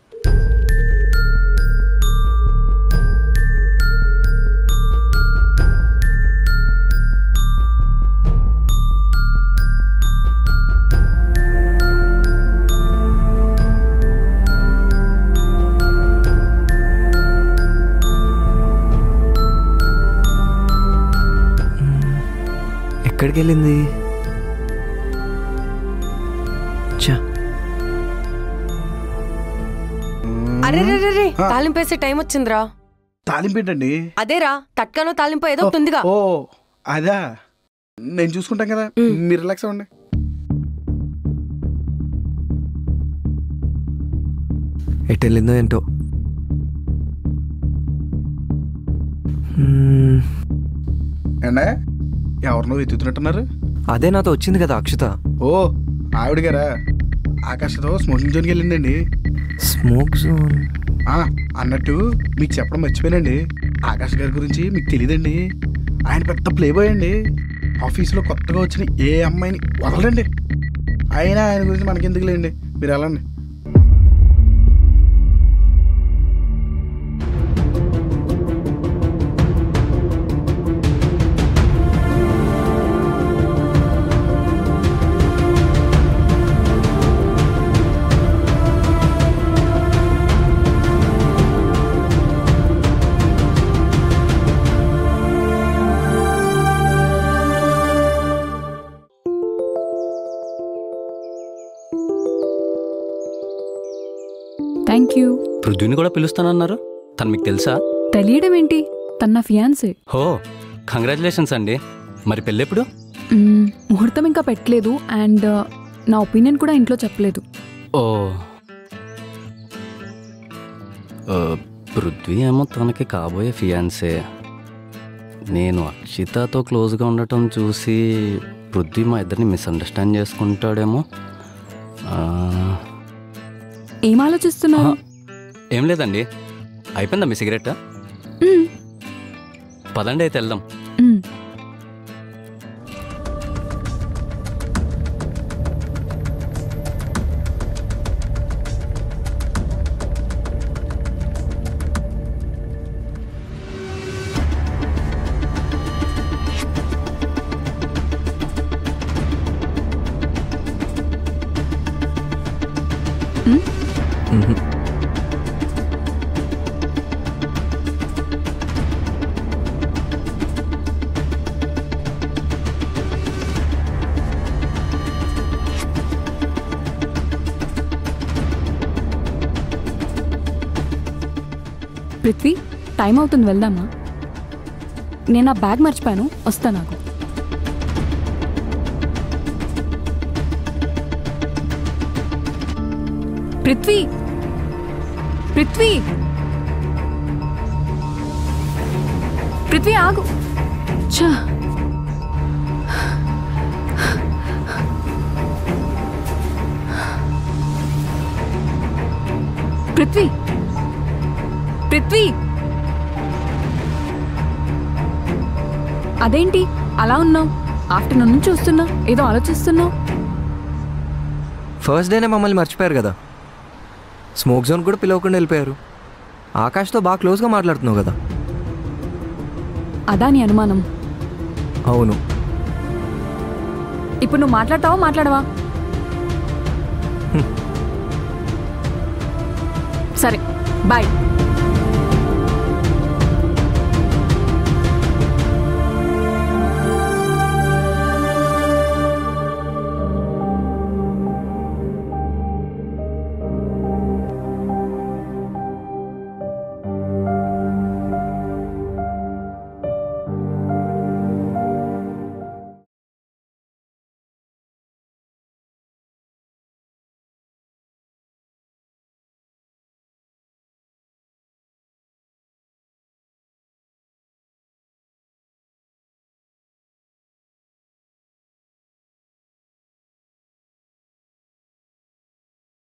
Speaker 1: ఎక్కడికి వెళ్ళింది?
Speaker 2: అరే తాలింపు వేసే టైం వచ్చిందిరా.
Speaker 6: తాలింపు ఏంటండి?
Speaker 2: అదేరా, తట్కానో తాలింపు ఏదో ఒకటి ఉందిగా.
Speaker 6: ఓ అదా, నేను చూసుకుంటాం కదా, మీరు రిలాక్స్ అవ్వండి.
Speaker 1: ఎటు వెళ్ళిందో ఏంటో.
Speaker 6: అండి ఎవరినో వెతుకుతున్నట్టున్నారు.
Speaker 1: అదే నాతో వచ్చింది కదా అక్షిత.
Speaker 6: ఓ ఆవిడ గారా? ఆకాష్తో స్మోకింగ్ జోన్కి వెళ్ళిందండి.
Speaker 1: స్మోక్ జోన్
Speaker 6: అన్నట్టు మీకు చెప్పడం మర్చిపోయానండి. ఆకాష్ గారి గురించి మీకు తెలియదండి. ఆయన పెద్ద ప్లే బాయ్ అండి. ఆఫీస్లో కొత్తగా వచ్చిన ఏ అమ్మాయిని వదలండి. అయినా ఆయన గురించి మనకెందుకు లేండి, మీరు వెళ్ళండి.
Speaker 5: Thank you.
Speaker 8: పృథ్వీని కూడా పిలుస్తానన్నారు, తను మీకు తెలుసా?
Speaker 5: తెలియడం ఏంటి, తన ఫియాన్సే.
Speaker 8: హో కంగ్రాచులేషన్స్ అండి. మరి పెళ్ళెప్పుడు?
Speaker 5: ముహూర్తం ఇంకా పెట్టలేదు, అండ్ నా ఒపీనియన్ కూడా ఇంట్లో చెప్పలేదు.
Speaker 8: ఓ పృథ్వీ ఏమో తనకి కాబోయే ఫియాన్సే. నేను అక్షితతో క్లోజ్గా ఉండటం చూసి పృథ్వీ మా ఇద్దరిని మిస్అండర్స్టాండ్ చేసుకుంటాడేమో.
Speaker 5: ఏం ఆలోచిస్తున్నావు?
Speaker 8: ఏం లేదండి. అయిపోయిందా మీ సిగరెట్? పదండి అయితే వెళ్దాం.
Speaker 5: పృథ్వీ, టైం అవుతుంది, వెళ్దామా? నేను ఆ బ్యాగ్ మర్చిపోయాను, వస్తా. నాకు పృథ్వీ, పృథ్వీ, పృథ్వీ ఆగు. ఛా, పృథ్వీ, పృథ్వీ, అదేంటి అలా ఉన్నావు? ఆఫ్టర్నూన్ నుంచి చూస్తున్నావు, ఏదో ఆలోచిస్తున్నావు.
Speaker 1: ఫస్ట్ డేనే మమ్మల్ని మర్చిపోయారు కదా, స్మోక్ జోన్ కూడా పిలవకుండా వెళ్ళిపోయారు. ఆకాష్తో బాగా క్లోజ్గా మాట్లాడుతున్నావు కదా.
Speaker 5: అదా నీ అనుమానం?
Speaker 1: అవును.
Speaker 5: ఇప్పుడు నువ్వు మాట్లాడతావా మాట్లాడవా? సరే, బాయ్.